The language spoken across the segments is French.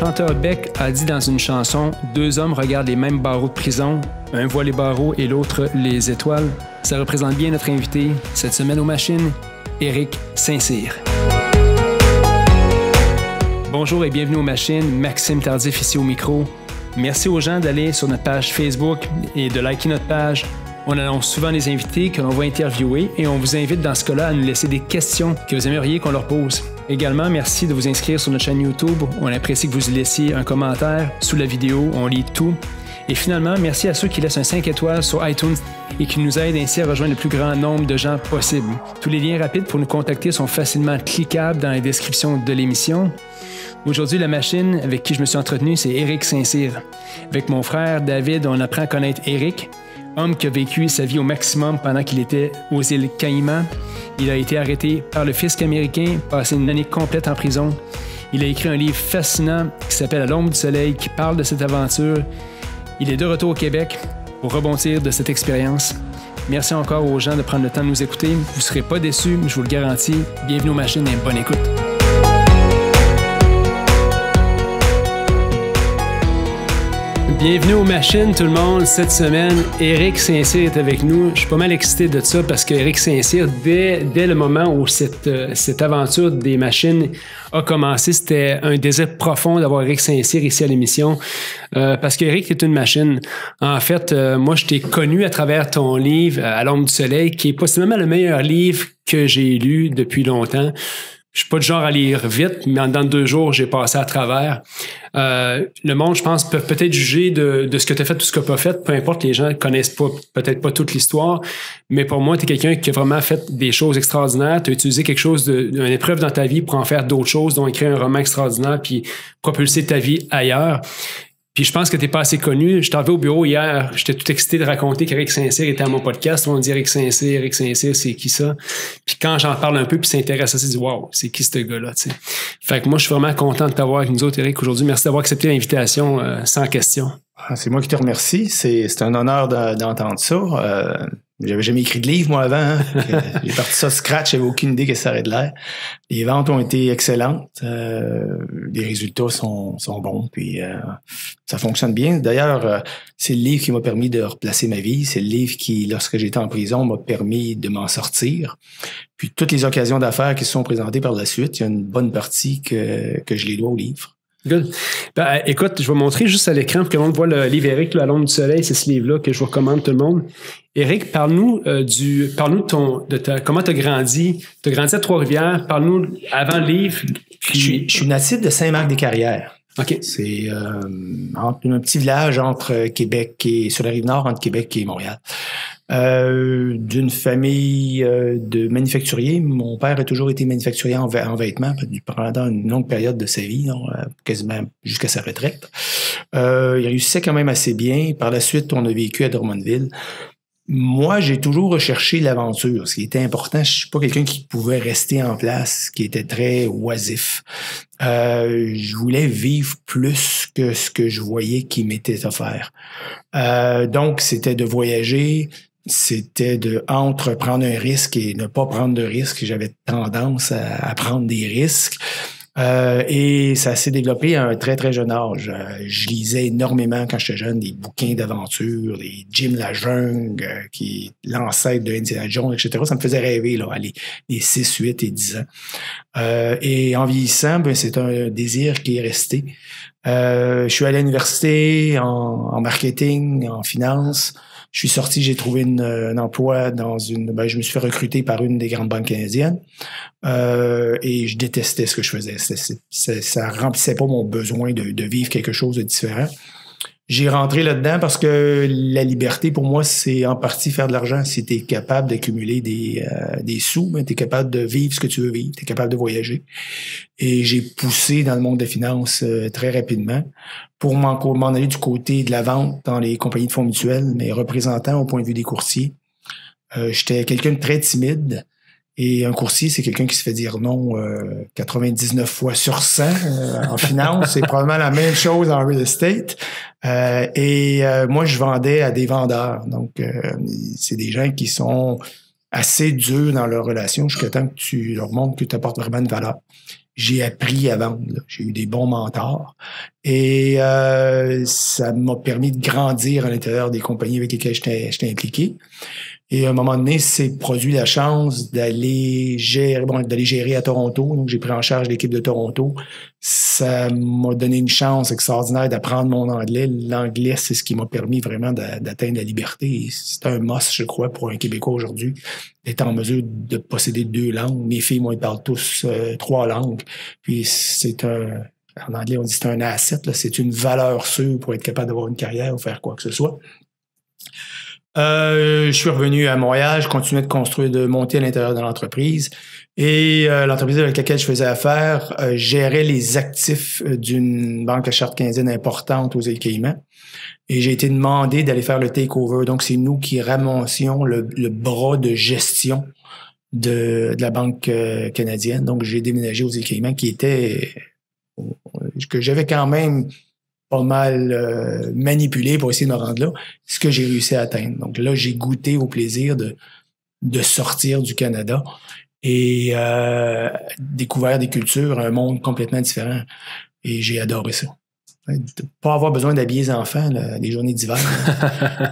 chanteur Beck a dit dans une chanson « Deux hommes regardent les mêmes barreaux de prison, un voit les barreaux et l'autre les étoiles ». Ça représente bien notre invité cette semaine aux machines, Éric Saint-Cyr. Bonjour et bienvenue aux machines, Maxime Tardif ici au micro. Merci aux gens d'aller sur notre page Facebook et de liker notre page. On annonce souvent les invités que l'on va interviewer et on vous invite dans ce cas-là à nous laisser des questions que vous aimeriez qu'on leur pose. Également, merci de vous inscrire sur notre chaîne YouTube. On apprécie que vous laissiez un commentaire sous la vidéo, on lit tout. Et finalement, merci à ceux qui laissent un 5 étoiles sur iTunes et qui nous aident ainsi à rejoindre le plus grand nombre de gens possible. Tous les liens rapides pour nous contacter sont facilement cliquables dans la description de l'émission. Aujourd'hui, la machine avec qui je me suis entretenu, c'est Éric Saint-Cyr. Avec mon frère David, on apprend à connaître Éric, homme qui a vécu sa vie au maximum pendant qu'il était aux îles Caïmans. Il a été arrêté par le fisc américain, passé une année complète en prison. Il a écrit un livre fascinant qui s'appelle « À l'ombre du soleil » qui parle de cette aventure. Il est de retour au Québec pour rebondir de cette expérience. Merci encore aux gens de prendre le temps de nous écouter. Vous ne serez pas déçus, je vous le garantis. Bienvenue aux machines et bonne écoute. Bienvenue aux machines tout le monde. Cette semaine, Éric Saint-Cyr est avec nous. Je suis pas mal excité de ça parce qu'Éric Saint-Cyr, dès le moment où cette aventure des machines a commencé, c'était un désir profond d'avoir Éric Saint-Cyr ici à l'émission parce qu'Éric est une machine. En fait, moi, je t'ai connu à travers ton livre « À l'ombre du soleil » qui est possiblement le meilleur livre que j'ai lu depuis longtemps. Je suis pas du genre à lire vite, mais dans 2 jours, j'ai passé à travers. Le monde, je pense, peut peut-être juger de ce que tu as fait, tout ce que tu n'as pas fait. Peu importe, les gens connaissent peut-être pas toute l'histoire. Mais pour moi, tu es quelqu'un qui a vraiment fait des choses extraordinaires. Tu as utilisé quelque chose d'une épreuve dans ta vie pour en faire d'autres choses, dont écrire un roman extraordinaire puis propulser ta vie ailleurs. Puis je pense que t'es pas assez connu. Je t'avais au bureau hier, j'étais tout excité de raconter qu'Éric Saint-Cyr était à mon podcast. On dit Éric Saint-Cyr, c'est qui ça? Puis quand j'en parle un peu puis s'intéresse à ça, je dis wow, c'est qui ce gars-là, tu sais. Fait que moi, je suis vraiment content de t'avoir avec nous autres, Éric, aujourd'hui. Merci d'avoir accepté l'invitation sans question. C'est moi qui te remercie. C'est un honneur d'entendre ça. J'avais jamais écrit de livre, moi, avant. Hein. J'ai parti ça scratch, j'avais aucune idée que ça aurait de l'air. Les ventes ont été excellentes. Les résultats sont bons, puis ça fonctionne bien. D'ailleurs, c'est le livre qui m'a permis de replacer ma vie. C'est le livre qui, lorsque j'étais en prison, m'a permis de m'en sortir. Puis toutes les occasions d'affaires qui se sont présentées par la suite, il y a une bonne partie que je les dois au livre. Good. Ben, écoute, je vais montrer juste à l'écran pour que le monde voit le livre Éric, À l'ombre du soleil. C'est ce livre-là que je vous recommande tout le monde. Éric, parle-nous de comment tu as grandi. Tu as grandi à Trois-Rivières. Parle-nous avant le livre. Puis... Je suis natif de Saint-Marc-des-Carrières. OK. C'est un petit village entre Québec et sur la rive nord, entre Québec et Montréal. D'une famille de manufacturiers. Mon père a toujours été manufacturier en vêtements pendant une longue période de sa vie, quasiment jusqu'à sa retraite. Il réussissait quand même assez bien. Par la suite, on a vécu à Drummondville. Moi, j'ai toujours recherché l'aventure. Ce qui était important, je suis pas quelqu'un qui pouvait rester en place, qui était très oisif. Je voulais vivre plus que ce que je voyais qui m'était offert. Donc, c'était de voyager, c'était de entreprendre un risque et ne pas prendre de risque. J'avais tendance à prendre des risques. Et ça s'est développé à un très, très jeune âge. Je lisais énormément quand j'étais jeune des bouquins d'aventure, des Jim la jungle, qui est l'ancêtre de Indiana Jones, etc. Ça me faisait rêver, là, les 6, 8 et 10 ans. Et en vieillissant, c'est un désir qui est resté. Je suis allé à l'université en marketing, en finance. Je suis sorti, j'ai trouvé un emploi je me suis fait recruter par une des grandes banques canadiennes. Et je détestais ce que je faisais. Ça remplissait pas mon besoin de vivre quelque chose de différent. J'ai rentré là-dedans parce que la liberté, pour moi, c'est en partie faire de l'argent. Si tu es capable d'accumuler des sous, tu es capable de vivre ce que tu veux vivre, tu es capable de voyager. Et j'ai poussé dans le monde des finances très rapidement pour m'en aller du côté de la vente dans les compagnies de fonds mutuels, mais représentant au point de vue des courtiers. J'étais quelqu'un de très timide. Et un courtier, c'est quelqu'un qui se fait dire non 99 fois sur 100 en finance. C'est probablement la même chose en real estate. Moi, je vendais à des vendeurs. Donc, c'est des gens qui sont assez durs dans leur relation jusqu'à temps que tu leur montres que tu apportes vraiment une valeur. j'ai appris à vendre. Là. J'ai eu des bons mentors et ça m'a permis de grandir à l'intérieur des compagnies avec lesquelles j'étais impliqué. Et à un moment donné, c'est produit la chance d'aller gérer à Toronto. Donc, j'ai pris en charge l'équipe de Toronto. Ça m'a donné une chance extraordinaire d'apprendre mon anglais. L'anglais, c'est ce qui m'a permis vraiment d'atteindre la liberté. Et c'est un must, je crois, pour un Québécois aujourd'hui, d'être en mesure de posséder 2 langues. Mes filles, moi, ils parlent tous 3 langues. Puis en anglais, on dit c'est un asset, là. C'est une valeur sûre pour être capable d'avoir une carrière ou faire quoi que ce soit. Je suis revenu à Montréal, je continuais de monter à l'intérieur de l'entreprise et l'entreprise avec laquelle je faisais affaire gérait les actifs d'une banque à charte canadienne importante aux îles Caïmans et j'ai été demandé d'aller faire le takeover. Donc, c'est nous qui ramassions le bras de gestion de la banque canadienne. Donc, j'ai déménagé aux îles Caïmans que j'avais quand même pas mal manipulé pour essayer de me rendre là, ce que j'ai réussi à atteindre. Donc là, j'ai goûté au plaisir de sortir du Canada et découvert des cultures, un monde complètement différent. Et j'ai adoré ça. De pas avoir besoin d'habiller les enfants les journées d'hiver.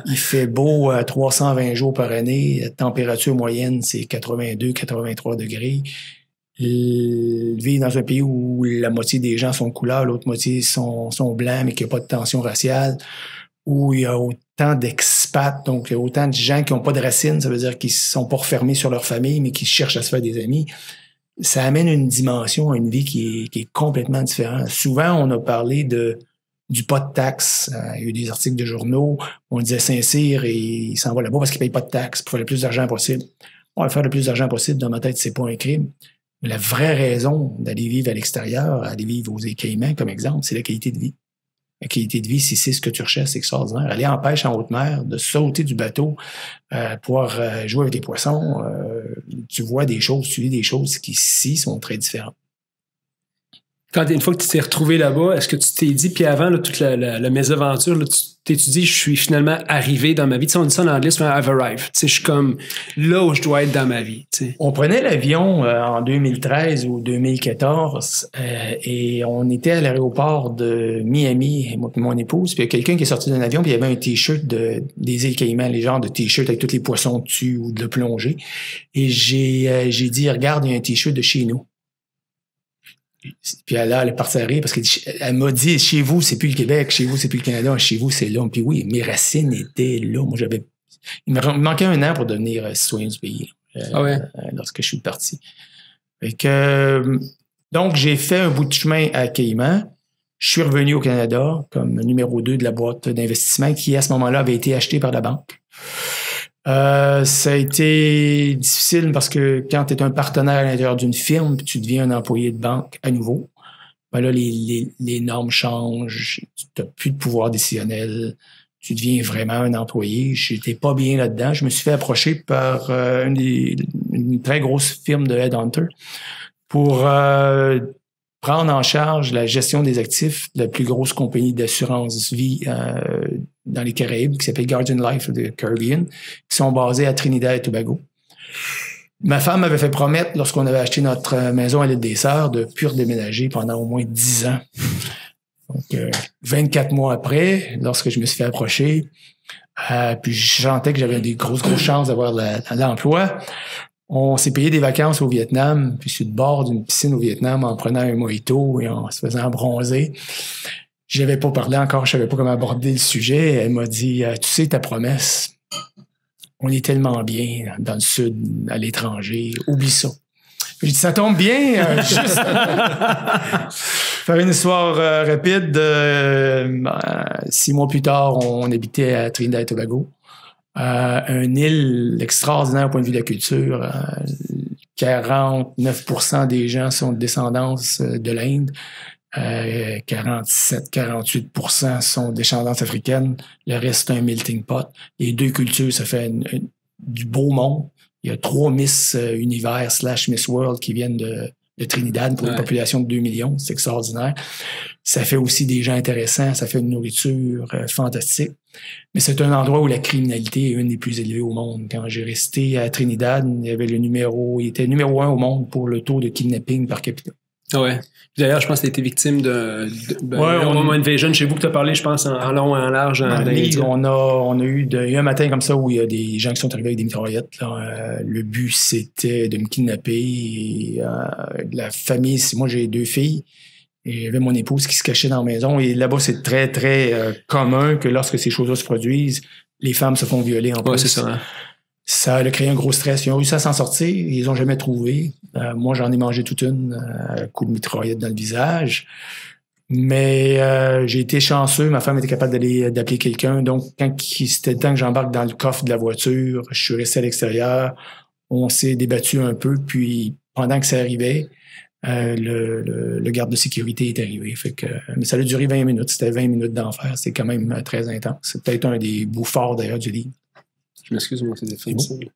Il fait beau 320 jours par année. La température moyenne, c'est 82-83 degrés. Vivre dans un pays où la moitié des gens sont couleurs, l'autre moitié sont blancs, mais qu'il n'y a pas de tension raciale, où il y a autant d'expats, donc il y a autant de gens qui n'ont pas de racines, ça veut dire qu'ils sont pas refermés sur leur famille, mais qui cherchent à se faire des amis. Ça amène une dimension à une vie qui est complètement différente. Souvent, on a parlé du pas de taxes. Il y a eu des articles de journaux où on disait Saint-Cyr et il s'en va là-bas parce qu'il ne paye pas de taxes pour faire le plus d'argent possible. On va faire le plus d'argent possible, dans ma tête, c'est pas un crime. La vraie raison d'aller vivre à l'extérieur, aller vivre aux îles Caïmans, comme exemple, c'est la qualité de vie. La qualité de vie, si c'est ce que tu recherches, c'est extraordinaire. Aller en pêche en haute mer, de sauter du bateau, pouvoir jouer avec les poissons, tu vois des choses, tu vis des choses qui, ici, sont très différentes. Une fois que tu t'es retrouvé là-bas, est-ce que tu t'es dit, puis avant, là, toute la mésaventure, là, tu t'es dit, je suis finalement arrivé dans ma vie. Tu sais, on dit ça en anglais, c'est I've arrived. Tu sais, je suis comme là où je dois être dans ma vie. Tu sais. On prenait l'avion en 2013 ou 2014 et on était à l'aéroport de Miami, moi et mon épouse, puis il y a quelqu'un qui est sorti d'un avion, puis il y avait un T-shirt des îles Caïmans, les genres de T-shirts avec tous les poissons dessus ou de plongée. Et j'ai dit, regarde, il y a un T-shirt de chez nous. Puis là, elle est partie à rire parce qu'elle m'a dit, chez vous, c'est plus le Québec, chez vous, c'est plus le Canada, chez vous, c'est là. Puis oui, mes racines étaient là. Moi, il me manquait 1 an pour devenir citoyen du pays, lorsque je suis parti. Donc, j'ai fait un bout de chemin à Caïmans. Je suis revenu au Canada comme numéro 2 de la boîte d'investissement qui, à ce moment-là, avait été achetée par la banque. Ça a été difficile parce que quand tu es un partenaire à l'intérieur d'une firme, tu deviens un employé de banque à nouveau. Ben là, les normes changent, tu n'as plus de pouvoir décisionnel, tu deviens vraiment un employé. J'étais pas bien là-dedans. Je me suis fait approcher par une très grosse firme de headhunter pour prendre en charge la gestion des actifs de la plus grosse compagnie d'assurance vie dans les Caraïbes, qui s'appelle Guardian Life de Caribbean, qui sont basés à Trinidad et Tobago. Ma femme m'avait fait promettre, lorsqu'on avait acheté notre maison à l'île des Sœurs, de plus redéménager pendant au moins 10 ans. Donc, 24 mois après, lorsque je me suis fait approcher, puis je sentais que j'avais des grosses chances d'avoir l'emploi, on s'est payé des vacances au Vietnam, puis sur le bord d'une piscine au Vietnam en prenant un mojito et en se faisant bronzer. J'avais pas parlé encore, je savais pas comment aborder le sujet. Elle m'a dit, tu sais, ta promesse, on est tellement bien dans le sud, à l'étranger, oublie ça. J'ai dit, ça tombe bien, juste faire une histoire rapide. 6 mois plus tard, on habitait à Trinidad et Tobago. Une île extraordinaire au point de vue de la culture. 49% des gens sont de descendance de l'Inde. 47-48% sont de descendance africaine. Le reste, c'est un melting pot. Les 2 cultures, ça fait du beau monde. Il y a 3 Miss Univers / Miss World qui viennent de Trinidad pour une population de 2 millions. C'est extraordinaire. Ça fait aussi des gens intéressants. Ça fait une nourriture fantastique. Mais c'est un endroit où la criminalité est une des plus élevées au monde. Quand j'ai resté à Trinidad, il était numéro 1 au monde pour le taux de kidnapping par capita. Ah ouais. D'ailleurs, je pense que tu as été victime Home Invasion chez vous que tu as parlé, je pense, en long et en large. On a eu un matin comme ça où il y a des gens qui sont arrivés avec des mitraillettes. Le but, c'était de me kidnapper. Et, la famille, moi, j'ai 2 filles. Et j'avais mon épouse qui se cachait dans la maison. Et là-bas, c'est très, très commun que lorsque ces choses-là se produisent, les femmes se font violer en plus. Ouais, c'est ça. Hein? Ça a créé un gros stress. Ils ont réussi à s'en sortir. Ils n'ont jamais trouvé. Moi, j'en ai mangé toute une coup de mitraillette dans le visage. Mais j'ai été chanceux. Ma femme était capable d'appeler quelqu'un. Donc, quand c'était le temps que j'embarque dans le coffre de la voiture, je suis resté à l'extérieur. On s'est débattu un peu. Puis, pendant que ça arrivait, le garde de sécurité est arrivé. Mais ça a duré 20 minutes. C'était 20 minutes d'enfer. C'est quand même très intense. C'est peut-être un des bouts forts, d'ailleurs, du livre. Je m'excuse, moi, c'est difficile.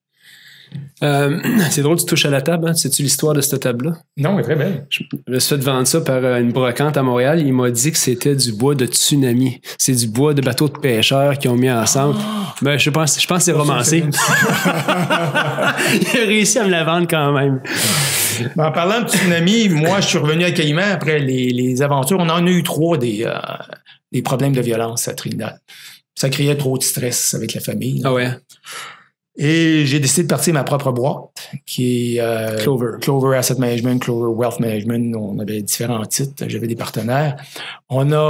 C'est drôle, tu touches à la table. Hein? Sais-tu l'histoire de cette table-là? Non, elle est très belle. Je me suis fait vendre ça par une brocante à Montréal. Il m'a dit que c'était du bois de tsunami. C'est du bois de bateaux de pêcheurs qui ont mis ensemble. Ben, je pense que c'est romancé. Il a réussi à me la vendre quand même. En parlant de tsunami, moi, je suis revenu à Caïman après les aventures. On en a eu 3 des problèmes de violence à Trinidad. Ça créait trop de stress avec la famille. Ah ouais? Et j'ai décidé de partir ma propre boîte, qui est Clover Asset Management, Clover Wealth Management. On avait différents titres. J'avais des partenaires. On a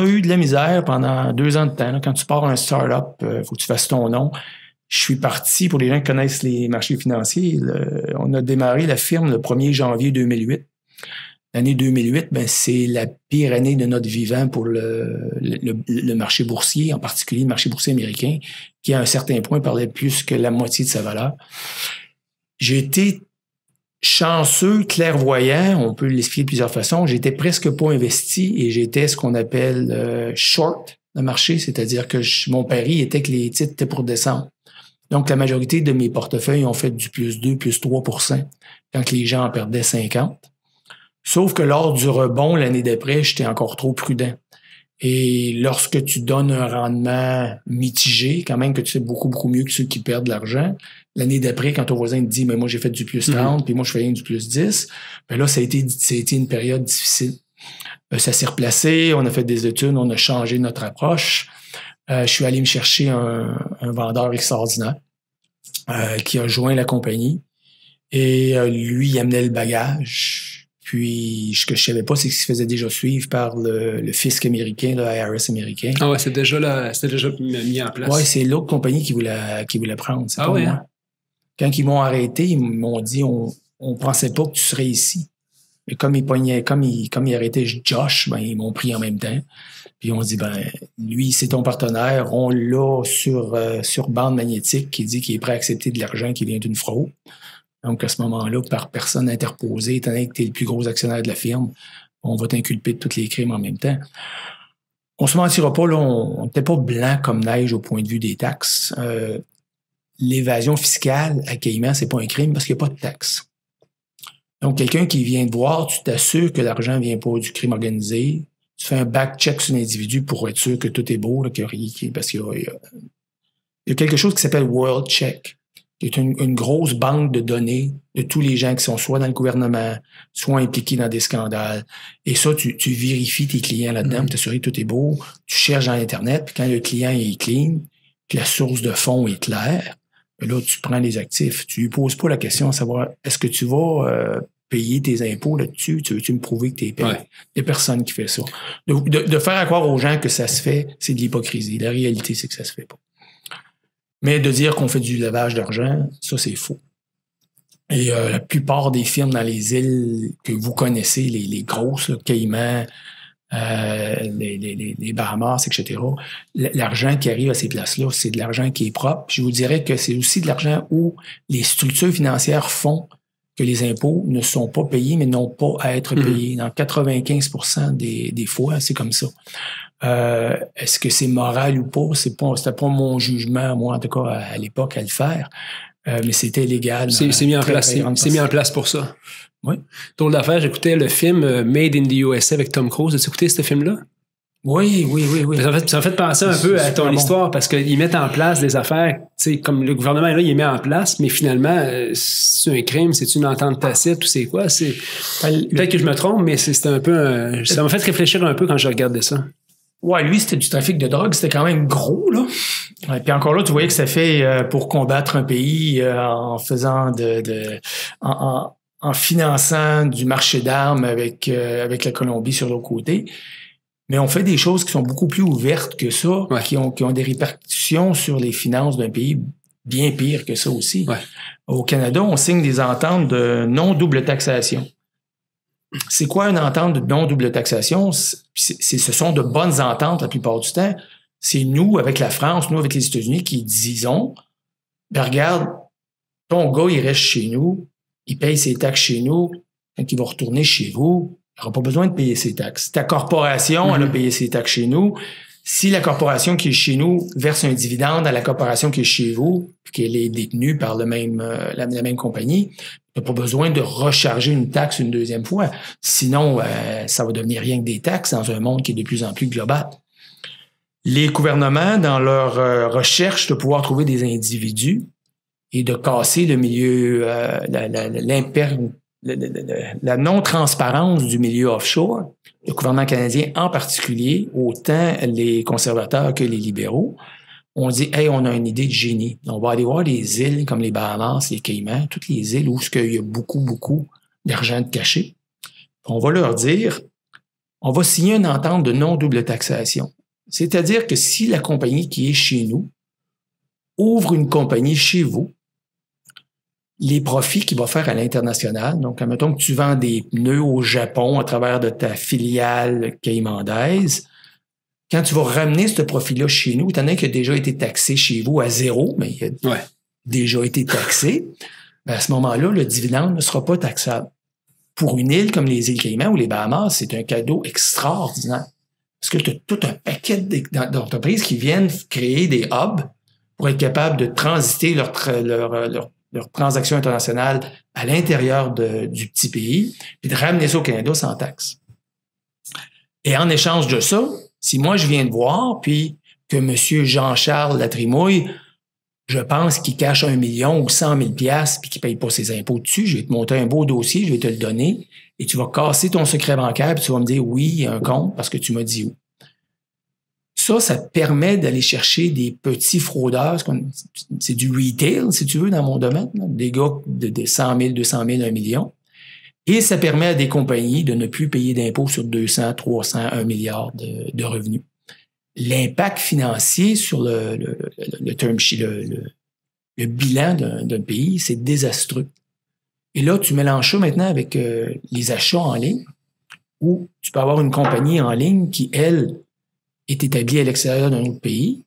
eu de la misère pendant 2 ans de temps. Là, quand tu pars un start-up, faut que tu fasses ton nom. Je suis parti, pour les gens qui connaissent les marchés financiers, on a démarré la firme le 1er janvier 2008. L'année 2008, c'est la pire année de notre vivant pour le marché boursier, en particulier le marché boursier américain, qui à un certain point parlait plus que la moitié de sa valeur. J'ai été chanceux, clairvoyant, on peut l'expliquer de plusieurs façons. J'étais presque pas investi et j'étais ce qu'on appelle short le marché, c'est-à-dire que mon pari était que les titres étaient pour descendre. Donc, la majorité de mes portefeuilles ont fait du plus 2, plus 3% quand les gens en perdaient 50. Sauf que lors du rebond, l'année d'après, j'étais encore trop prudent. Et lorsque tu donnes un rendement mitigé, quand même que tu sais beaucoup, beaucoup mieux que ceux qui perdent de l'argent, l'année d'après, quand ton voisin te dit « mais moi, j'ai fait du plus 30, puis moi, je fais rien du plus 10 », ben là, ça a été une période difficile. Ça s'est replacé, on a fait des études, on a changé notre approche. Je suis allé me chercher un vendeur extraordinaire qui a joint la compagnie. Et lui, il amenait le bagage. Puis, ce que je savais pas, c'est qu'il se faisait déjà suivre par le fisc américain, le IRS américain. Ah ouais, c'était déjà mis en place. Ouais, c'est l'autre compagnie qui voulait prendre. C'est pas moi. Hein? Quand ils m'ont arrêté, ils m'ont dit, on pensait pas que tu serais ici. Mais comme ils arrêtaient Josh, ils m'ont pris en même temps. Puis on dit, lui, c'est ton partenaire. On l'a sur bande magnétique qui dit qu'il est prêt à accepter de l'argent qui vient d'une fraude. Donc, à ce moment-là, par personne interposée, étant donné que tu es le plus gros actionnaire de la firme, on va t'inculper de tous les crimes en même temps. On se mentira pas, là, on n'était pas blanc comme neige au point de vue des taxes. L'évasion fiscale à Caïman, c'est pas un crime parce qu'il n'y a pas de taxes. Donc, quelqu'un qui vient te voir, tu t'assures que l'argent ne vient pas du crime organisé. Tu fais un back-check sur l'individu pour être sûr que tout est beau, là, qu'il y a rien, parce qu'il y a quelque chose qui s'appelle World Check, qui est une grosse banque de données de tous les gens qui sont soit dans le gouvernement, soit impliqués dans des scandales. Et ça, tu vérifies tes clients là-dedans pour t'assurer que tout est beau. Tu cherches dans Internet, puis quand le client est clean, que la source de fonds est claire, là, tu prends les actifs. Tu lui poses pas la question à savoir, est-ce que tu vas payer tes impôts là-dessus? Tu veux-tu me prouver que tu es payé? Ouais. Il n'y a personne qui fait ça. De faire croire aux gens que ça se fait, c'est de l'hypocrisie. La réalité, c'est que ça se fait pas. Mais de dire qu'on fait du lavage d'argent, ça, c'est faux. Et la plupart des firmes dans les îles que vous connaissez, les grosses, là, Caïman, les Bahamas, etc., l'argent qui arrive à ces places-là, c'est de l'argent qui est propre. Je vous dirais que c'est aussi de l'argent où les structures financières font que les impôts ne sont pas payés, mais n'ont pas à être payés. Dans 95% des fois, c'est comme ça. Est-ce que c'est moral ou pas? C'était pas mon jugement, moi, en tout cas, à l'époque, à le faire. Mais c'était légal. C'est mis en place pour ça. Oui. Drôle d'affaire, j'écoutais le film Made in the USA avec Tom Cruise. As-tu écouté ce film-là? Oui. Ça me fait penser un peu à ton histoire parce qu'ils mettent en place des affaires, tu sais, comme le gouvernement, là, il met en place, mais finalement, c'est un crime, c'est une entente tacite ou c'est quoi? Peut-être que je me trompe, mais c'était un peu... ça m'a fait réfléchir un peu quand je regardais ça. Ouais, lui, c'était du trafic de drogue, c'était quand même gros, là. Et puis encore là, tu voyais que ça fait pour combattre un pays en faisant en finançant du marché d'armes avec la Colombie sur l'autre côté. Mais on fait des choses qui sont beaucoup plus ouvertes que ça, qui ont des répercussions sur les finances d'un pays bien pire que ça aussi. Ouais. Au Canada, on signe des ententes de non-double taxation. C'est quoi une entente de non-double taxation? Ce sont de bonnes ententes la plupart du temps. C'est nous, avec la France, nous, avec les États-Unis, qui disons, ben regarde, ton gars, il reste chez nous, il paye ses taxes chez nous, quand il va retourner chez vous, il n'aura pas besoin de payer ses taxes. Ta corporation, elle a payé ses taxes chez nous. Si la corporation qui est chez nous verse un dividende à la corporation qui est chez vous, qu'elle est détenue par la même compagnie, tu n'as pas besoin de recharger une taxe une deuxième fois. Sinon, ça va devenir rien que des taxes dans un monde qui est de plus en plus global. Les gouvernements, dans leur recherche de pouvoir trouver des individus et de casser le milieu, la non-transparence du milieu offshore, le gouvernement canadien en particulier, autant les conservateurs que les libéraux, on dit, hey, on a une idée de génie. On va aller voir des îles comme les Bahamas, les Caïmans, toutes les îles où il y a beaucoup d'argent de caché. On va leur dire, on va signer une entente de non-double taxation. C'est-à-dire que si la compagnie qui est chez nous ouvre une compagnie chez vous, les profits qu'il va faire à l'international, donc admettons que tu vends des pneus au Japon à travers de ta filiale caymandaise, quand tu vas ramener ce profit-là chez nous, étant donné qu'il a déjà été taxé chez vous à zéro, mais il a déjà été taxé, ben à ce moment-là, le dividende ne sera pas taxable. Pour une île comme les îles Caïmans ou les Bahamas, c'est un cadeau extraordinaire. Parce que tu as tout un paquet d'entreprises qui viennent créer des hubs pour être capables de transiter leurs transactions internationales à l'intérieur du petit pays et de ramener ça au Canada sans taxe. Et en échange de ça, si moi je viens de voir, puis que M. Jean-Charles Latrimouille, je pense qu'il cache 1 million ou 100 000 piastres puis qu'il ne paye pas ses impôts dessus, je vais te monter un beau dossier, je vais te le donner et tu vas casser ton secret bancaire puis tu vas me dire oui, il y a un compte parce que tu m'as dit où. Ça te permet d'aller chercher des petits fraudeurs, c'est du retail, si tu veux, dans mon domaine, là, des gars de 100 000, 200 000, 1 million. Et ça permet à des compagnies de ne plus payer d'impôts sur 200, 300, 1 milliard de revenus. L'impact financier sur le term sheet, le bilan d'un pays, c'est désastreux. Et là, tu mélanges ça maintenant avec les achats en ligne, où tu peux avoir une compagnie en ligne qui, elle, est établie à l'extérieur d'un autre pays.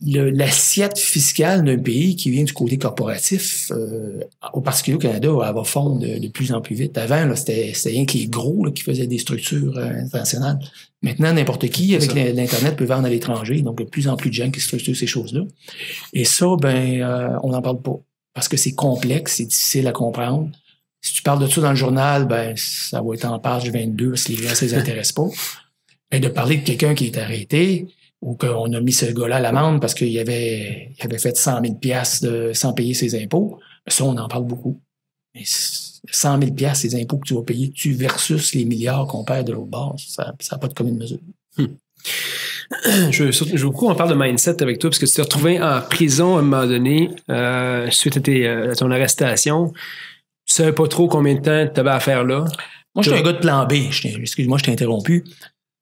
L'assiette fiscale d'un pays qui vient du côté corporatif, au particulier au Canada, elle va fondre de plus en plus vite. Avant, là, c'était rien que les gros là, qui faisaient des structures internationales. Maintenant, n'importe qui, avec l'Internet, peut vendre à l'étranger. Donc, il y a de plus en plus de gens qui structurent ces choses-là. Et ça, on n'en parle pas. Parce que c'est complexe, c'est difficile à comprendre. Si tu parles de ça dans le journal, ça va être en page 22 parce que les gens, ça les intéresse pas. Mais de parler de quelqu'un qui est arrêté ou qu'on a mis ce gars-là à l'amende parce qu'il avait fait 100 000 piastres sans payer ses impôts, ça, on en parle beaucoup. Mais 100 000 piastres, ces impôts que tu vas payer, versus les milliards qu'on perd de l'autre bord, ça n'a pas de commune mesure. Je veux beaucoup en parle de mindset avec toi parce que tu t'es retrouvé en prison à un moment donné suite à ton arrestation. Tu savais pas trop combien de temps tu avais à faire là? Moi, j'étais un gars de plan B. Excuse-moi, je t'ai interrompu.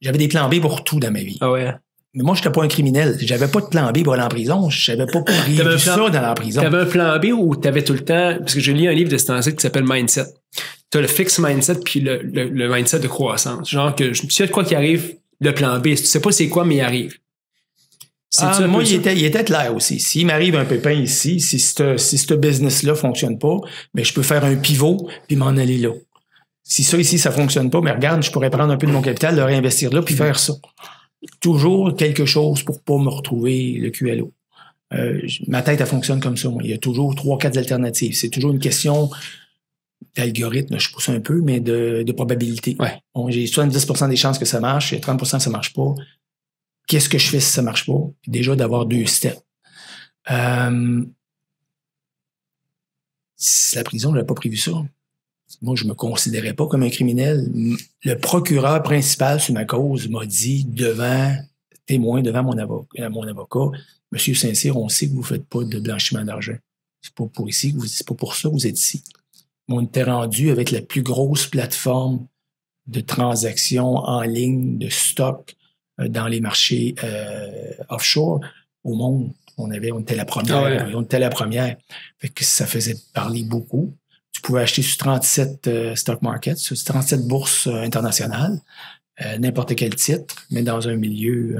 J'avais des plans B pour tout dans ma vie. Ah ouais? Mais moi, j'étais pas un criminel. J'avais pas de plan B pour aller en prison. Je savais pas prévu ça dans la prison. T'avais un plan B ou t'avais tout le temps... Parce que j'ai lu un livre de ce temps-ci qui s'appelle Mindset. T'as le fixed mindset puis le mindset de croissance. Genre que s'il y a de quoi qui arrive, le plan B, tu sais pas c'est quoi, mais il arrive. Moi, il était clair aussi. S'il m'arrive un pépin ici, si ce business-là fonctionne pas, je peux faire un pivot puis m'en aller là. Si ça ici, ça fonctionne pas, mais regarde, je pourrais prendre un peu de mon capital, le réinvestir là puis faire ça. Toujours quelque chose pour pas me retrouver le cul à l'eau. Ma tête, elle fonctionne comme ça. Moi. Il y a toujours 3-4 alternatives. C'est toujours une question d'algorithme, je pousse un peu, mais de probabilité. Ouais. Bon, j'ai 70% des chances que ça marche, et 30% ça marche pas. Qu'est-ce que je fais si ça marche pas? Puis déjà, d'avoir 2 steps. La prison, j'avais pas prévu ça. Moi, je me considérais pas comme un criminel. Le procureur principal sur ma cause m'a dit devant témoin, devant mon avocat, Monsieur Saint-Cyr, on sait que vous faites pas de blanchiment d'argent. C'est pas pour ici, c'est pas pour ça que vous êtes ici. On était rendu avec la plus grosse plateforme de transactions en ligne, de stock dans les marchés offshore au monde. On était la première. Ah ouais. On était la première. Fait que ça faisait parler beaucoup. Tu pouvais acheter sur 37 stock markets, sur 37 bourses internationales, n'importe quel titre, mais dans un milieu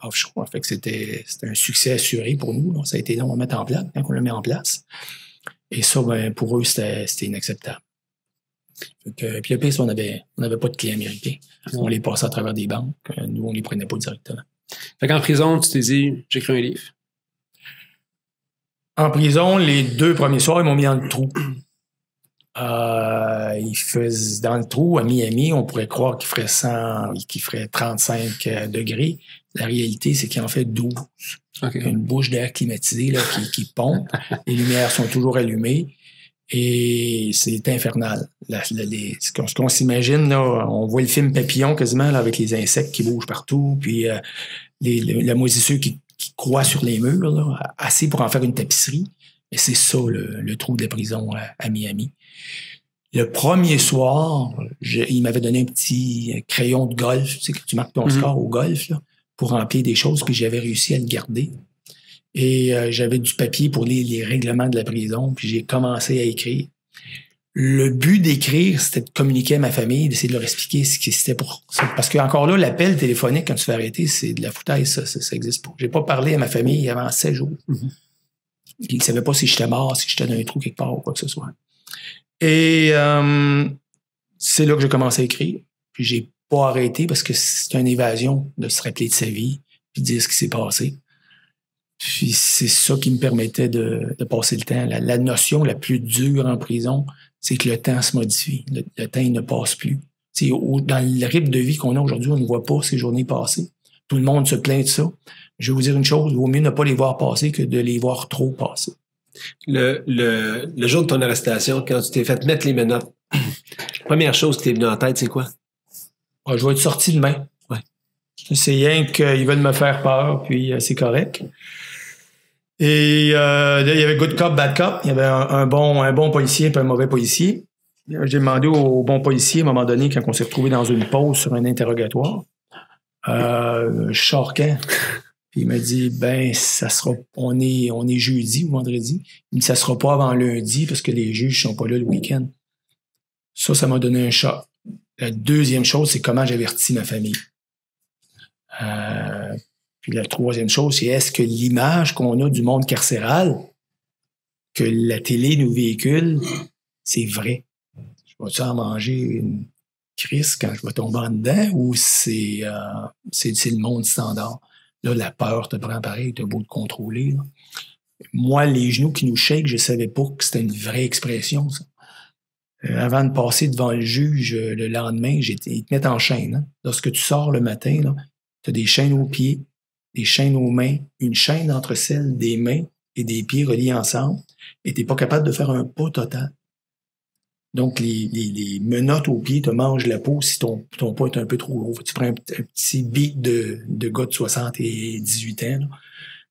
offshore. Fait que c'était un succès assuré pour nous. Là. Ça a été long à mettre en place, quand on l'a mis en place. Et ça, ben, pour eux, c'était inacceptable. Puis le pire, on n'avait pas de clients américains. On les passait à travers des banques. Nous, on les prenait pas directement. Fait qu'en prison, tu t'es dit, j'écris un livre. En prison, les 2 premiers soirs, ils m'ont mis dans le trou. Il faisait dans le trou à Miami, on pourrait croire qu'il ferait 35 degrés. La réalité, c'est qu'il en fait 12. Okay. Une bouche d'air climatisée là, qui pompe. Les lumières sont toujours allumées. Et c'est infernal. Ce qu'on s'imagine, là, on voit le film Papillon quasiment là, avec les insectes qui bougent partout, puis la moisissure qui croît sur les murs, là, assez pour en faire une tapisserie. Et c'est ça le trou de la prison à Miami. Le premier soir, il m'avait donné un petit crayon de golf, tu sais, que tu marques ton score au golf, là, pour remplir des choses, puis j'avais réussi à le garder. Et j'avais du papier pour lire les règlements de la prison, puis j'ai commencé à écrire. Le but d'écrire, c'était de communiquer à ma famille, d'essayer de leur expliquer ce qui c'était pour ça. Parce que encore là, l'appel téléphonique, quand tu fais arrêter, c'est de la foutaise, ça existe pas. J'ai pas parlé à ma famille avant 7 jours. Ils ne savaient pas si j'étais mort, si j'étais dans un trou quelque part ou quoi que ce soit. Et c'est là que j'ai commencé à écrire. Puis j'ai pas arrêté parce que c'est une évasion de se rappeler de sa vie, puis de dire ce qui s'est passé. Puis c'est ça qui me permettait de passer le temps. La notion la plus dure en prison, c'est que le temps se modifie. Le temps, il ne passe plus. Dans le rythme de vie qu'on a aujourd'hui, on ne voit pas ces journées passer. Tout le monde se plaint de ça. Je vais vous dire une chose, il vaut mieux ne pas les voir passer que de les voir trop passer. Le jour de ton arrestation, quand tu t'es fait mettre les menottes, la première chose qui t'est venue en tête, c'est quoi? Je vais être sorti demain. Ouais. C'est rien qu'ils veulent me faire peur, puis c'est correct. Et il y avait good cop, bad cop. Il y avait un bon policier et un mauvais policier. J'ai demandé au bon policier, à un moment donné, quand on s'est retrouvé dans une pause sur un interrogatoire, je sors quand? Puis il m'a dit, ça sera, on est jeudi ou vendredi. Il me dit, ça sera pas avant lundi parce que les juges sont pas là le week-end. Ça m'a donné un choc. La deuxième chose, c'est comment j'avertis ma famille. Puis la troisième chose, c'est est-ce que l'image qu'on a du monde carcéral, que la télé nous véhicule, c'est vrai? Je vais-tu en manger une crise quand je vais tomber en dedans ou c'est le monde standard? Là, la peur te prend pareil, t'as beau te contrôler. Là. Moi, les genoux qui nous shake, je savais pas que c'était une vraie expression, ça. Avant de passer devant le juge le lendemain, ils te mettent en chaîne. Hein? Lorsque tu sors le matin, tu as des chaînes aux pieds, des chaînes aux mains, une chaîne entre celles des mains et des pieds reliés ensemble, et tu n'es pas capable de faire un pas total. Donc, les menottes aux pieds te mangent la peau si ton pas est un peu trop gros. Tu prends un petit beat de gars de 78 ans, là.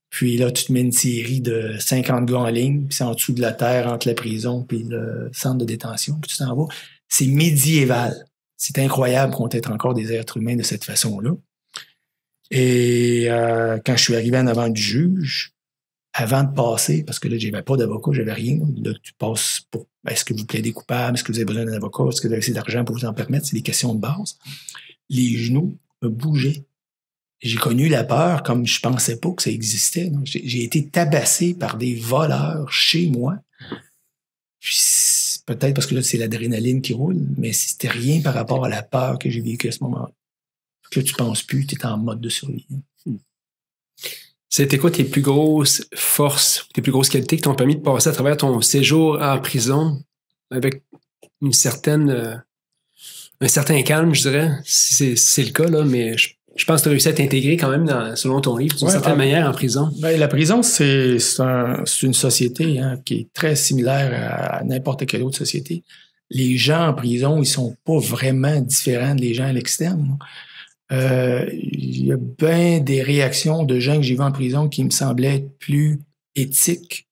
Puis là, tu te mets une série de 50 gars en ligne, puis c'est en dessous de la terre, entre la prison puis le centre de détention, puis tu t'en vas. C'est médiéval. C'est incroyable qu'on ait encore des êtres humains de cette façon-là. Et quand je suis arrivé en avant du juge, avant de passer, parce que là, j'avais pas d'avocat, j'avais rien. Là, tu passes pour est-ce que vous plaidez coupable, est-ce que vous avez besoin d'un avocat, est-ce que vous avez assez d'argent pour vous en permettre? C'est des questions de base. Les genoux me bougeaient. J'ai connu la peur comme je pensais pas que ça existait. J'ai été tabassé par des voleurs chez moi. Puis, peut-être parce que là, c'est l'adrénaline qui roule, mais c'était rien par rapport à la peur que j'ai vécue à ce moment-là. Que tu penses plus, tu es en mode de survie. C'était quoi tes plus grosses forces, tes plus grosses qualités qui t'ont permis de passer à travers ton séjour en prison avec une certaine, un certain calme, je dirais, si c'est le cas, là, mais je pense que tu as réussi à t'intégrer quand même, selon ton livre, d'une certaine manière, en prison. Ben, la prison, c'est une société qui est très similaire à n'importe quelle autre société. Les gens en prison, ils sont pas vraiment différents des gens à l'externe. Il y a bien des réactions de gens que j'ai vus en prison qui me semblaient être plus éthiques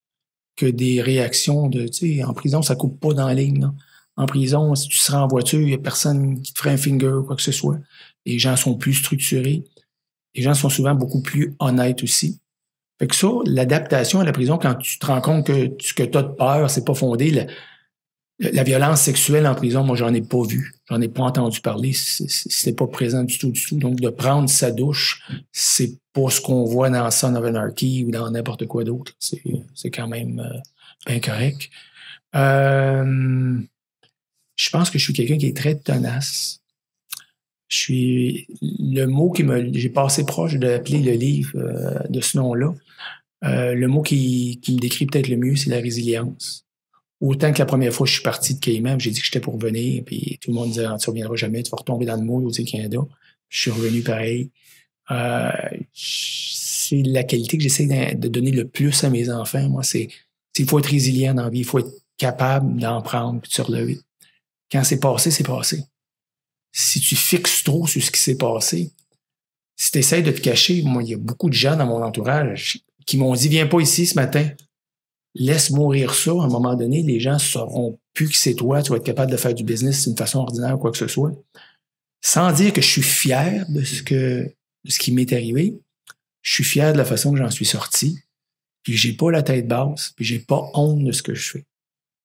que des réactions de, tu sais, en prison, ça coupe pas dans la ligne. Là. En prison, si tu seras en voiture, il y a personne qui te ferait un finger ou quoi que ce soit. Les gens sont plus structurés. Les gens sont souvent beaucoup plus honnêtes aussi. Fait que ça, l'adaptation à la prison, quand tu te rends compte que ce que tu as de peur, c'est pas fondé. La violence sexuelle en prison, moi, j'en ai pas vu. J'en ai pas entendu parler. C'était pas présent du tout, du tout. Donc, de prendre sa douche, c'est pas ce qu'on voit dans Son of Anarchy ou dans n'importe quoi d'autre. C'est quand même bien correct. Je pense que je suis quelqu'un qui est très tenace. Le mot j'ai passé proche d'appeler le livre de ce nom-là. Le mot qui me décrit peut-être le mieux, c'est la résilience. Autant que la première fois que je suis parti de Cayman, j'ai dit que j'étais pour revenir, puis tout le monde disait, tu reviendras jamais, tu vas retomber dans le moule au Canada. Je suis revenu pareil. C'est la qualité que j'essaie de donner le plus à mes enfants. Moi, il faut être résilient dans la vie, il faut être capable d'en prendre puis de se relever. Quand c'est passé, c'est passé. Si tu fixes trop sur ce qui s'est passé, si tu essaies de te cacher, moi, il y a beaucoup de gens dans mon entourage qui m'ont dit, viens pas ici ce matin. Laisse mourir ça. À un moment donné, les gens sauront plus que c'est toi. Tu vas être capable de faire du business d'une façon ordinaire ou quoi que ce soit. Sans dire que je suis fier de ce qui m'est arrivé. Je suis fier de la façon que j'en suis sorti. Puis j'ai pas la tête basse. Puis j'ai pas honte de ce que je fais.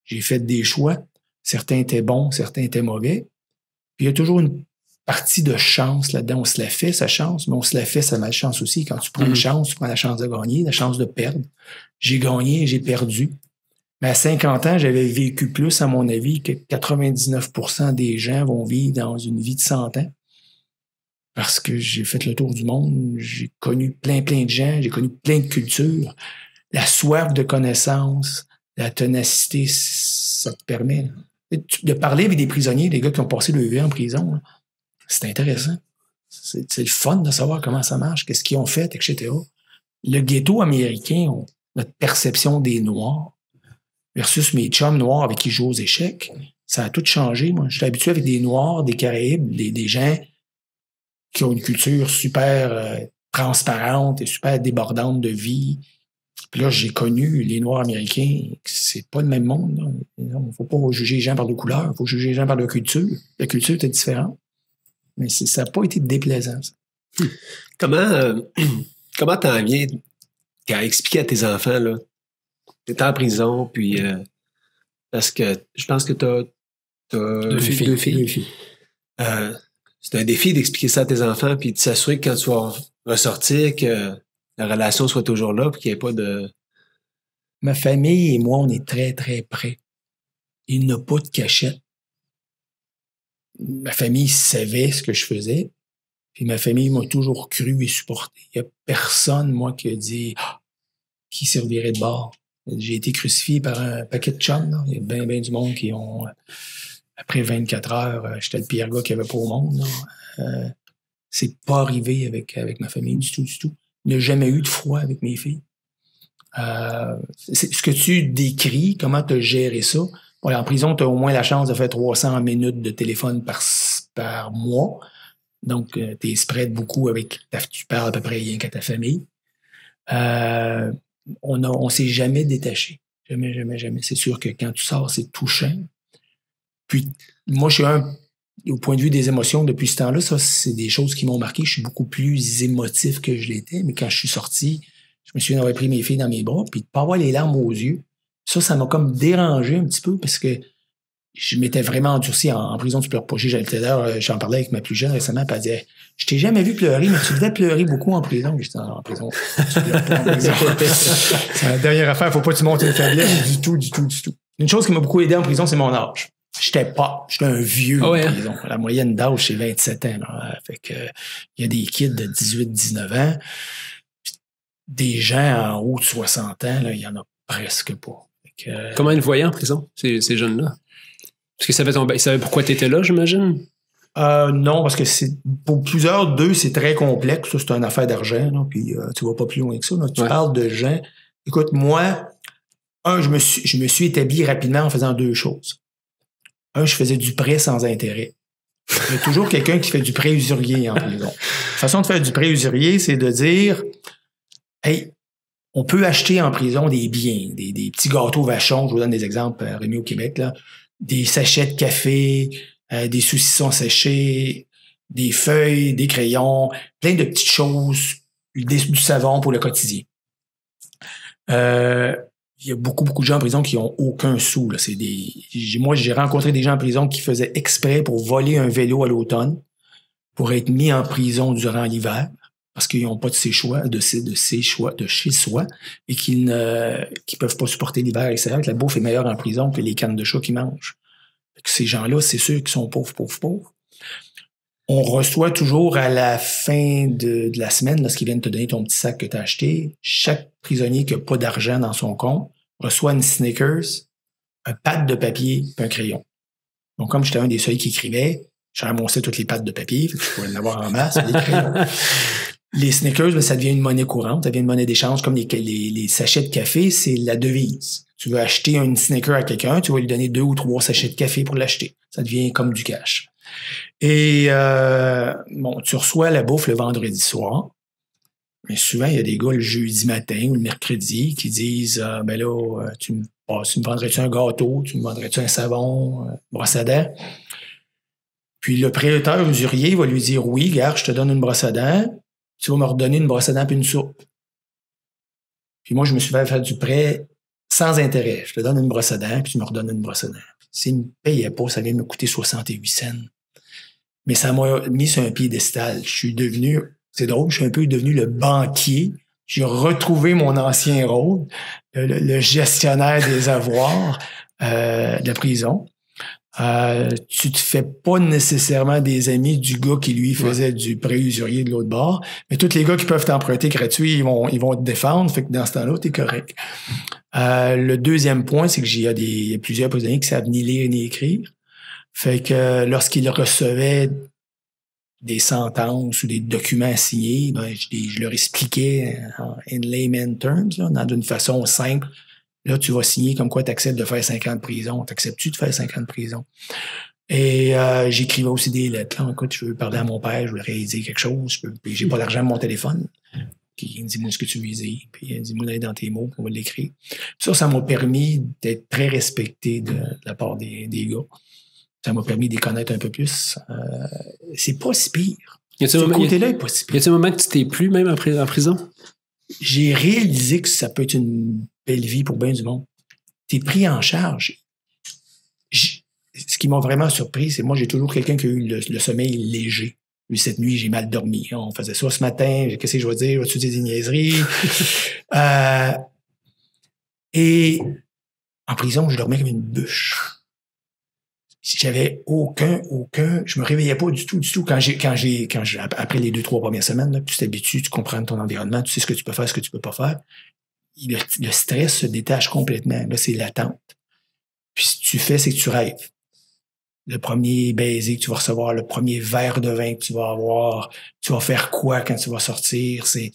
J'ai fait des choix. Certains étaient bons, certains étaient mauvais. Puis il y a toujours une partie de chance là-dedans. On se la fait, sa chance, mais on se la fait, sa malchance aussi. Quand tu prends une chance, tu prends la chance de gagner, la chance de perdre. J'ai gagné et j'ai perdu. Mais à 50 ans, j'avais vécu plus, à mon avis, que 99% des gens vont vivre dans une vie de 100 ans. Parce que j'ai fait le tour du monde, j'ai connu plein de gens, j'ai connu plein de cultures. La soif de connaissance, la ténacité, ça te permet de parler avec des prisonniers, des gars qui ont passé leur vie en prison. Là. C'est intéressant. C'est le fun de savoir comment ça marche, qu'est-ce qu'ils ont fait, etc. Le ghetto américain, notre perception des Noirs versus mes chums noirs avec qui je joue aux échecs, ça a tout changé. Moi, je suis habitué avec des Noirs, des Caraïbes, des gens qui ont une culture super transparente et super débordante de vie. Puis là, j'ai connu les Noirs américains, c'est pas le même monde. Il ne faut pas juger les gens par leur couleur, il faut juger les gens par leur culture. La culture était différente. Mais ça n'a pas été déplaisant, ça. Comment t'en viens à expliquer à tes enfants, là, t'es en prison, puis parce que je pense que t'as deux filles. C'est un défi d'expliquer ça à tes enfants, puis de s'assurer que quand tu vas ressortir, que la relation soit toujours là, puis qu'il n'y ait pas de... Ma famille et moi, on est très, très près. Il n'y a pas de cachette. Ma famille savait ce que je faisais, puis ma famille m'a toujours cru et supporté. Il n'y a personne, moi, qui a dit qui servirait de bord. J'ai été crucifié par un paquet de chums. Là. Il y a bien du monde qui ont... Après 24 heures, j'étais le pire gars qu'il n'y avait pas au monde. C'est pas arrivé avec ma famille du tout, du tout. Il n'y a jamais eu de froid avec mes filles. C'est ce que tu décris, comment tu as géré ça. Bon, en prison, tu as au moins la chance de faire 300 minutes de téléphone par mois. Donc, tu es spread beaucoup avec... Tu parles à peu près rien qu'à ta famille. On s'est jamais détaché. Jamais, jamais, jamais. C'est sûr que quand tu sors, c'est touchant. Puis, moi, je suis au point de vue des émotions, depuis ce temps-là, ça, c'est des choses qui m'ont marqué. Je suis beaucoup plus émotif que je l'étais. Mais quand je suis sorti, je me souviens d'avoir pris mes filles dans mes bras, puis de pas avoir les larmes aux yeux. Ça m'a comme dérangé un petit peu parce que je m'étais vraiment endurci en prison. Tu pleures pas. J'en parlais avec ma plus jeune récemment, puis elle disait, je t'ai jamais vu pleurer, mais tu devais pleurer beaucoup en prison. J'étais en prison. Tu pleures pas en prison. C'est la dernière affaire. Faut pas que tu montes une faiblesse du tout. Une chose qui m'a beaucoup aidé en prison, c'est mon âge. J'étais un vieux en prison. La moyenne d'âge, c'est 27 ans. Là. Fait que, il y a des kids de 18, 19 ans. Des gens en haut de 60 ans, là, il y en a presque pas. Comment ils le voyaient en prison, ces jeunes-là? Parce que il savait pourquoi tu étais là, j'imagine? Non, parce que pour plusieurs d'eux, c'est très complexe. Ça, c'est une affaire d'argent, là, puis tu vas pas plus loin que ça. Là. Tu parles de gens. Écoute, moi, je me suis établi rapidement en faisant 2 choses. Je faisais du prêt sans intérêt. Il y a toujours quelqu'un qui fait du prêt usurier en prison. La façon de faire du prêt usurier, c'est de dire, hey, on peut acheter en prison des biens, des petits gâteaux vachons, je vous donne des exemples, Rémi au Québec, là, des sachets de café, des saucissons séchés, des feuilles, des crayons, plein de petites choses, du savon pour le quotidien. Il y a beaucoup de gens en prison qui ont aucun sou. Là. Moi, j'ai rencontré des gens en prison qui faisaient exprès pour voler un vélo à l'automne, pour être mis en prison durant l'hiver, parce qu'ils n'ont pas de chez soi, et qu'ils peuvent pas supporter l'hiver à l'extérieur, que la bouffe est meilleure en prison que les cannes de chat qu'ils mangent. Ces gens-là, c'est ceux qui sont pauvres. On reçoit toujours à la fin de la semaine, lorsqu'ils viennent te donner ton petit sac que tu as acheté, chaque prisonnier qui n'a pas d'argent dans son compte reçoit une Snickers, un pad de papier et un crayon. Donc, comme j'étais un des seuls qui écrivait, j'ai ramassé toutes les pattes de papier, je pouvais en avoir en masse, les crayons. Les Snickers, ça devient une monnaie courante, ça devient une monnaie d'échange, comme les sachets de café, c'est la devise. Tu veux acheter une Snicker à quelqu'un, tu vas lui donner 2 ou 3 sachets de café pour l'acheter. Ça devient comme du cash. Et tu reçois la bouffe le vendredi soir. Mais souvent, il y a des gars le jeudi matin ou le mercredi qui disent ben là, tu me vendrais-tu un gâteau, tu me vendrais-tu un savon, une brosse à dents? Puis le prêteur usurier va lui dire oui, gars, je te donne une brosse à dents, tu vas me redonner une brosse à dents puis une soupe. Puis moi, je me suis fait faire du prêt sans intérêt. Je te donne une brosse à dents puis tu me redonnes une brosse à dents. S'il ne me payait pas, ça allait me coûter 68 cents. Mais ça m'a mis sur un piédestal. C'est drôle, je suis un peu devenu le banquier. J'ai retrouvé mon ancien rôle, le gestionnaire des avoirs de la prison. Tu te fais pas nécessairement des amis du gars qui, lui, faisait du prêt usurier de l'autre bord, mais tous les gars qui peuvent t'emprunter gratuit, ils vont te défendre, fait que dans ce temps-là, t'es correct. Le deuxième point, c'est que il y a plusieurs prisonniers qui savent ni lire ni écrire. Fait que lorsqu'ils recevaient des sentences ou des documents signés, je leur expliquais in layman terms, là, d'une façon simple. Là, tu vas signer comme quoi tu acceptes de faire 5 ans de prison. T'acceptes-tu de faire 5 ans de prison? Et j'écrivais aussi des lettres. Là, écoute, je veux parler à mon père, je veux réaliser quelque chose. Puis j'ai pas d'argent à mon téléphone. Puis il me dit, moi, ce que tu veux dire. Puis il me dit, moi, d'aller dans tes mots, on va l'écrire. Ça m'a permis d'être très respecté de la part des gars. Ça m'a permis de les connaître un peu plus. C'est pas si pire. Ce côté-là est pas si pire. Y a-t-il un moment que tu t'es plu même en prison? J'ai réalisé que ça peut être une belle vie pour bien du monde. T'es pris en charge. Ce qui m'a vraiment surpris, c'est moi, j'ai toujours quelqu'un qui a eu le sommeil léger. Cette nuit, j'ai mal dormi. On faisait ça ce matin. Qu'est-ce que je vais dire? Je vais dire des niaiseries. Et en prison, je dormais comme une bûche. J'avais je me réveillais pas du tout. Après les 2-3 premières semaines, là, tu t'habitues, tu comprends ton environnement, tu sais ce que tu peux faire, ce que tu peux pas faire. Le stress se détache complètement. Là, c'est l'attente. Puis ce que tu fais, c'est que tu rêves. Le premier baiser que tu vas recevoir, le premier verre de vin que tu vas avoir, tu vas faire quoi quand tu vas sortir, c'est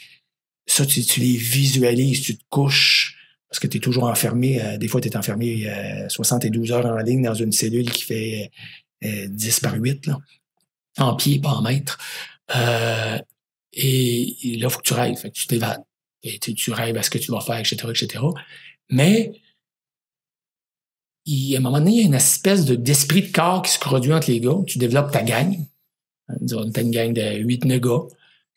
ça, tu les visualises, tu te couches. Parce que tu es toujours enfermé, des fois tu es enfermé 72 heures en ligne dans une cellule qui fait 10 par 8, là, en pied, pas en mètre. Et là, il faut que tu rêves, fait que tu t'évades. Et tu rêves à ce que tu vas faire, etc. Mais à un moment donné, il y a une espèce d'esprit de corps qui se produit entre les gars. Tu développes ta gang. Disons, t'as une gang de 8-9 gars.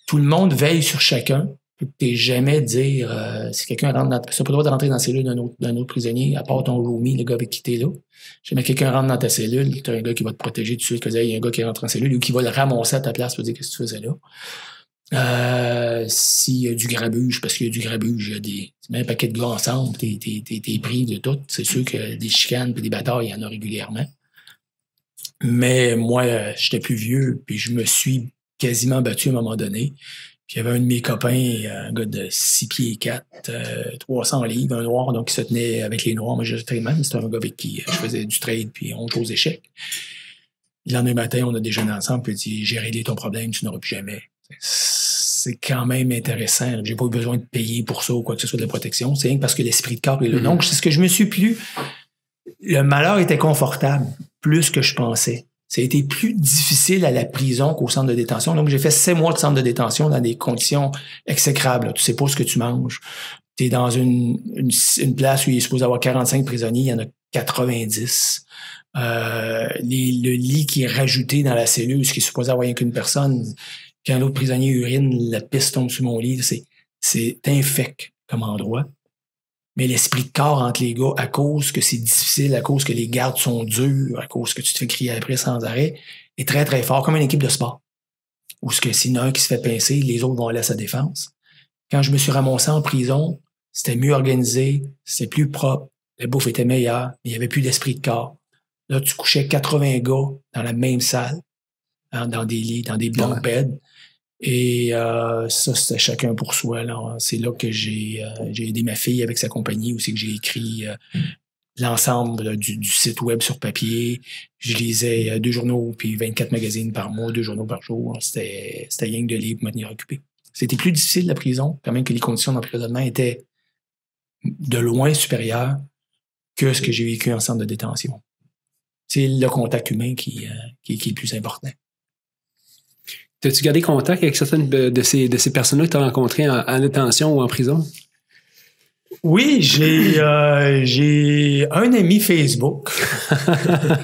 Tout le monde veille sur chacun. Tu n'es jamais dire si quelqu'un rentre dans... Tu n'as pas le droit de rentrer dans la cellule d'un autre prisonnier, à part ton roomie, le gars avec qui t'es là. Jamais quelqu'un rentre dans ta cellule, tu as un gars qui va te protéger tout de suite, qu'il y a un gars qui rentre en cellule ou qui va le ramasser à ta place pour dire qu'est-ce que tu faisais là. S'il y a du grabuge, parce qu'il y a du grabuge, il y a un paquet de gars ensemble, t'es pris de tout. C'est sûr que des chicanes et des batailles, il y en a régulièrement. Mais moi, j'étais plus vieux, puis je me suis quasiment battu à un moment donné. Puis il y avait un de mes copains, un gars de 6 pieds 4, 300 livres, un noir, donc il se tenait avec les noirs. Moi, je trade même. C'était un gars avec qui je faisais du trade, puis on joue aux échecs. Le lendemain matin, on a déjeuné ensemble, puis il dit, j'ai réglé ton problème, tu n'auras plus jamais. C'est quand même intéressant. J'ai pas eu besoin de payer pour ça ou quoi que ce soit de la protection. C'est rien que parce que l'esprit de corps est là. Donc, c'est ce que je me suis plu. Le malheur était confortable, plus que je pensais. Ça a été plus difficile à la prison qu'au centre de détention. Donc, j'ai fait 7 mois de centre de détention dans des conditions exécrables. Tu sais pas ce que tu manges. Tu es dans une place où il est supposé avoir 45 prisonniers, il y en a 90. Le lit qui est rajouté dans la cellule, ce qui est supposé avoir rien qu'une personne, quand l'autre prisonnier urine, la pisse tombe sur mon lit. C'est infect comme endroit. Mais l'esprit de corps entre les gars, à cause que c'est difficile, à cause que les gardes sont durs, à cause que tu te fais crier après sans arrêt, est très, très fort, comme une équipe de sport. Où ce que s'il y en a un qui se fait pincer, les autres vont aller à sa défense. Quand je me suis ramassé en prison, c'était mieux organisé, c'était plus propre, la bouffe était meilleure, mais il n'y avait plus d'esprit de corps. Là, tu couchais 80 gars dans la même salle, hein, dans des lits, dans des bunk beds. Et ça, c'était chacun pour soi. Là. C'est là que j'ai aidé ma fille avec sa compagnie, où c'est que j'ai écrit l'ensemble du site web sur papier. Je lisais 2 journaux, puis 24 magazines par mois, 2 journaux par jour. C'était rien que de lire pour me tenir occupé. C'était plus difficile, la prison, quand même que les conditions d'emprisonnement étaient de loin supérieures que ce que j'ai vécu en centre de détention. C'est le contact humain qui est le plus important. As-tu gardé contact avec certaines de ces personnes-là que tu as rencontrées en détention ou en prison? Oui, j'ai un ami Facebook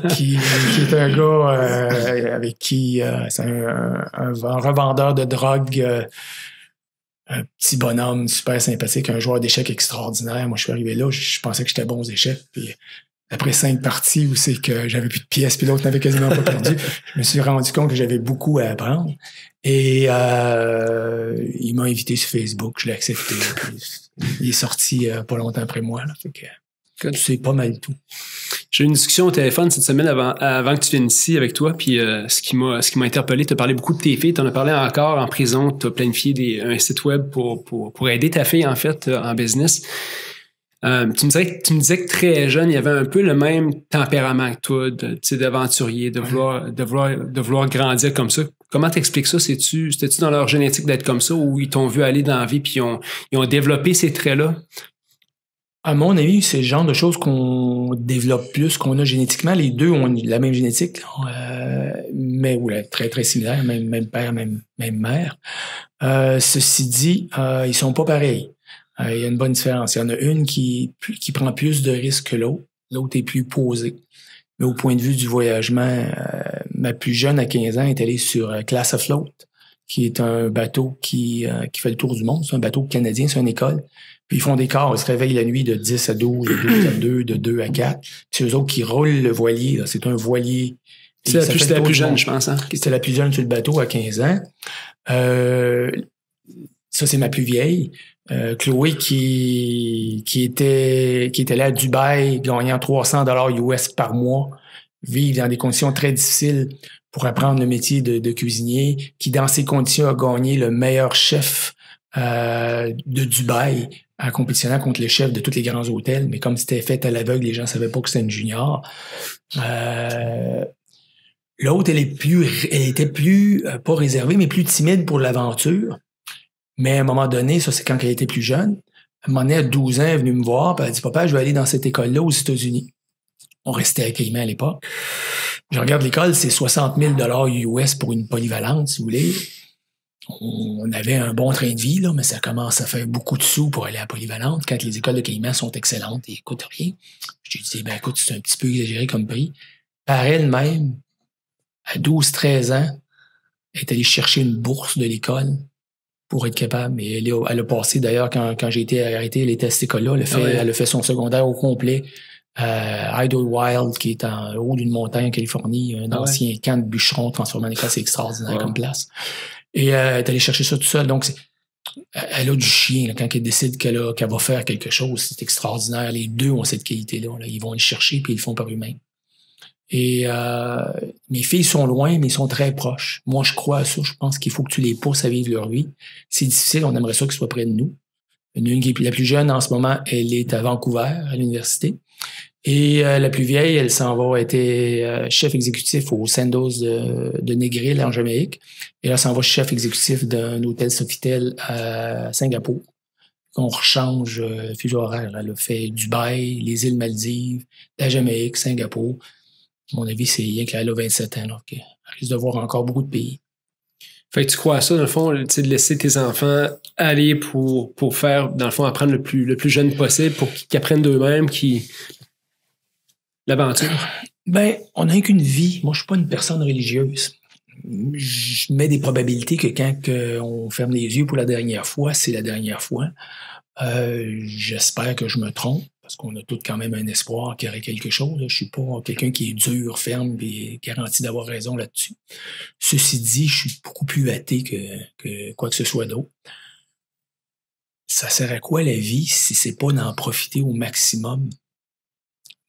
qui est un gars avec qui c'est un revendeur de drogue, un petit bonhomme super sympathique, un joueur d'échecs extraordinaire. Moi, je suis arrivé là, je pensais que j'étais bon aux échecs, puis après 5 parties où c'est que j'avais plus de pièces puis l'autre n'avait quasiment pas perdu, je me suis rendu compte que j'avais beaucoup à apprendre. Et il m'a invité sur Facebook, je l'ai accepté. Il est sorti pas longtemps après moi. Là, fait que c'est pas mal tout. J'ai eu une discussion au téléphone cette semaine avant que tu viennes ici avec toi, puis ce qui m'a interpellé, tu as parlé beaucoup de tes filles, tu en as parlé encore en prison, tu as planifié un site web pour aider ta fille en fait en business. Tu me disais que très jeune, il y avait un peu le même tempérament que toi, d'aventurier, de vouloir grandir comme ça. Comment t'expliques ça? C'était-tu dans leur génétique d'être comme ça ou ils t'ont vu aller dans la vie puis ils ont développé ces traits-là? À mon avis, c'est le genre de choses qu'on développe plus, qu'on a génétiquement. Les deux ont la même génétique, mais ouais, très, très similaire, même père, même mère. Ceci dit, ils sont pas pareils. Il y a une bonne différence. Il y en a une qui prend plus de risques que l'autre. L'autre est plus posée. Mais au point de vue du voyagement, ma plus jeune, à 15 ans, est allée sur Class Afloat, qui est un bateau qui fait le tour du monde. C'est un bateau canadien, c'est une école. Puis ils font des quarts. Ils se réveillent la nuit de 10 à 12, de 12 à 2, de 2 à 4. C'est eux autres qui roulent le voilier. Là. C'est un voilier. C'était la plus jeune, je pense. Hein? C'était la plus jeune sur le bateau à 15 ans. Ça, c'est ma plus vieille. Chloé qui était là à Dubaï, gagnant 300 $ US par mois, vivre dans des conditions très difficiles pour apprendre le métier de cuisinier, qui dans ces conditions a gagné le meilleur chef de Dubaï en compétitionnant contre le chef de tous les grands hôtels, mais comme c'était fait à l'aveugle, les gens savaient pas que c'était une junior. L'autre, elle était plus pas réservée, mais plus timide pour l'aventure. Mais à un moment donné, ça c'est quand elle était plus jeune, à un moment donné, à 12 ans, elle est venue me voir, puis elle a dit « Papa, je vais aller dans cette école-là aux États-Unis. » On restait à Cayman à l'époque. Je regarde l'école, c'est 60 000 $ US pour une polyvalente, si vous voulez. On avait un bon train de vie, là, mais ça commence à faire beaucoup de sous pour aller à la polyvalente quand les écoles de Cayman sont excellentes et coûtent rien. Je lui ai dit « Ben écoute, c'est un petit peu exagéré comme prix. » Par elle-même, à 12-13 ans, elle est allée chercher une bourse de l'école pour être capable. Mais elle a passé, d'ailleurs, quand j'ai été arrêté, elle était à cette école-là. Elle a fait son secondaire au complet. Idlewild, qui est en haut d'une montagne en Californie, un ancien camp de bûcherons transformé en école, c'est extraordinaire comme place. Et elle est allée chercher ça tout seul. Donc, elle a du chien. Là, quand elle décide qu'elle va faire quelque chose, c'est extraordinaire. Les deux ont cette qualité-là. Là. Ils vont le chercher puis ils le font par eux-mêmes. Et mes filles sont loin, mais ils sont très proches. Moi, je crois à ça. Je pense qu'il faut que tu les pousses à vivre leur vie. C'est difficile, on aimerait ça qu'ils soient près de nous. La plus jeune, en ce moment, elle est à Vancouver, à l'université. Et la plus vieille, elle s'en va, elle était chef exécutif au Sandos de Negril, en Jamaïque. Et là, elle s'en va chef exécutif d'un hôtel Sofitel à Singapour. On rechange fuseau horaire. Elle a fait Dubaï, les îles Maldives, la Jamaïque, Singapour. À mon avis, c'est rien qu'elle a 27 ans. Donc, elle risque de voir encore beaucoup de pays. Fait que tu crois à ça, dans le fond, de laisser tes enfants aller pour faire, dans le fond, apprendre le plus jeune possible pour qu'ils apprennent d'eux-mêmes, l'aventure? Ben, on n'a qu'une vie. Moi, je suis pas une personne religieuse. Je mets des probabilités que quand on ferme les yeux pour la dernière fois, c'est la dernière fois. J'espère que je me trompe, parce qu'on a tous quand même un espoir qu'il y aurait quelque chose. Je suis pas quelqu'un qui est dur, ferme et garanti d'avoir raison là-dessus. Ceci dit, je suis beaucoup plus athée que quoi que ce soit d'autre. Ça sert à quoi la vie si c'est pas d'en profiter au maximum?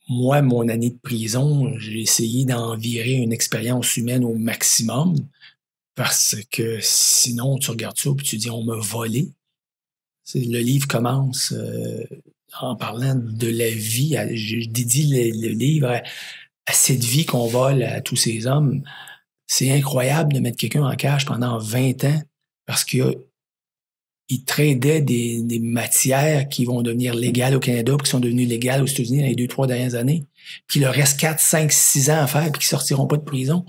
Moi, mon année de prison, j'ai essayé d'en virer une expérience humaine au maximum, parce que sinon, tu regardes ça et tu dis, on m'a volé. Le livre commence en parlant de la vie. Je dédie le livre à cette vie qu'on vole à tous ces hommes. C'est incroyable de mettre quelqu'un en cage pendant 20 ans parce qu'il tradait des matières qui vont devenir légales au Canada puis qui sont devenues légales aux États-Unis dans les 2-3 dernières années. Puis il leur reste 4, 5, 6 ans à faire puis qu'ils sortiront pas de prison.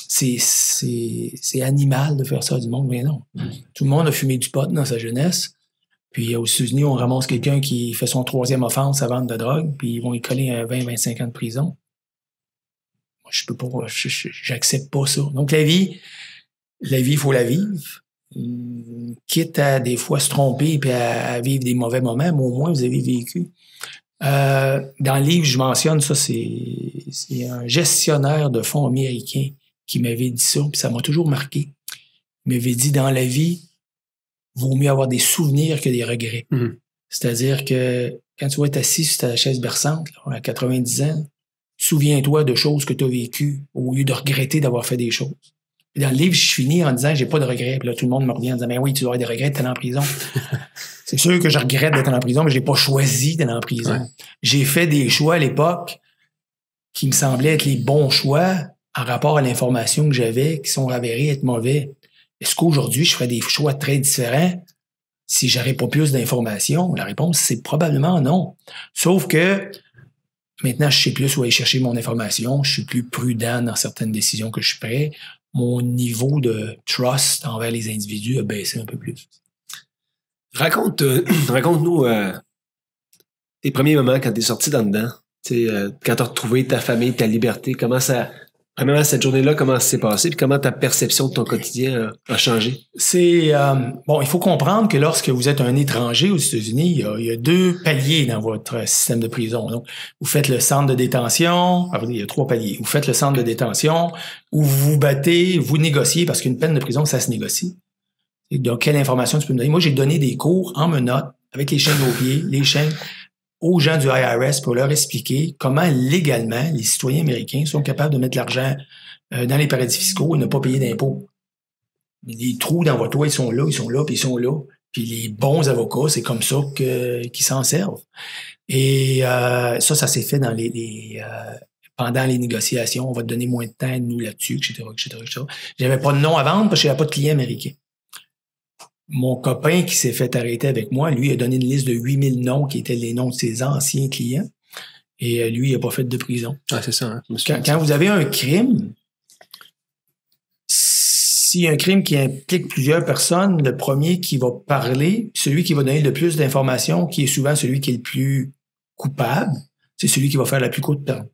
C'est animal de faire ça du monde, mais non. Tout le monde a fumé du pot dans sa jeunesse. Puis aux États-Unis, on ramasse quelqu'un qui fait son 3e offense à vendre de la drogue, puis ils vont y coller 20-25 ans de prison. Moi, je peux pas, j'accepte pas ça. Donc la vie, il faut la vivre. Quitte à des fois se tromper puis à vivre des mauvais moments, mais au moins vous avez vécu. Dans le livre, je mentionne ça, c'est un gestionnaire de fonds américain qui m'avait dit ça, puis ça m'a toujours marqué. Il m'avait dit, dans la vie, vaut mieux avoir des souvenirs que des regrets. Mm-hmm. C'est-à-dire que quand tu vas être assis sur ta chaise berçante, là, à 90 ans, souviens-toi de choses que tu as vécues au lieu de regretter d'avoir fait des choses. Et dans le livre, je finis en disant, j'ai pas de regrets. Puis là, tout le monde me revient en disant, mais oui, tu dois avoir des regrets d'être en prison. C'est sûr que je regrette d'être en prison, mais j'ai pas choisi d'être en prison. Ouais. J'ai fait des choix à l'époque qui me semblaient être les bons choix en rapport à l'information que j'avais, qui sont avérés être mauvais. Est-ce qu'aujourd'hui, je ferais des choix très différents si j'aurais pas plus d'informations? La réponse, c'est probablement non. Sauf que maintenant, je sais plus où aller chercher mon information. Je suis plus prudent dans certaines décisions que je prends. Mon niveau de trust envers les individus a baissé un peu plus. Raconte-nous tes premiers moments quand tu es sorti dans dedans. Quand tu as retrouvé ta famille, ta liberté, premièrement, cette journée-là, comment ça s'est passé, puis comment ta perception de ton quotidien a changé? Il faut comprendre que lorsque vous êtes un étranger aux États-Unis, il y a 2 paliers dans votre système de prison. Donc, vous faites le centre de détention, il y a 3 paliers. Vous faites le centre de détention, où vous vous battez, vous négociez, parce qu'une peine de prison, ça se négocie. Et donc, quelle information tu peux me donner? Moi, j'ai donné des cours en menottes, avec les chaînes aux pieds, les chaînes aux gens du IRS pour leur expliquer comment légalement les citoyens américains sont capables de mettre l'argent dans les paradis fiscaux et ne pas payer d'impôts. Les trous dans votre toit, ils sont là, puis ils sont là. Puis les bons avocats, c'est comme ça qu'ils s'en servent. Et ça s'est fait dans pendant les négociations. On va te donner moins de temps, nous, là-dessus, etc. J'avais pas de nom à vendre parce que j'avais pas de clients américains. Mon copain qui s'est fait arrêter avec moi, lui, a donné une liste de 8000 noms qui étaient les noms de ses anciens clients. Et lui, il n'a pas fait de prison. Ah, c'est ça. Hein? Quand vous avez un crime, s'il y a un crime qui implique plusieurs personnes, le premier qui va parler, celui qui va donner le plus d'informations, qui est souvent celui qui est le plus coupable, c'est celui qui va faire la plus courte peine.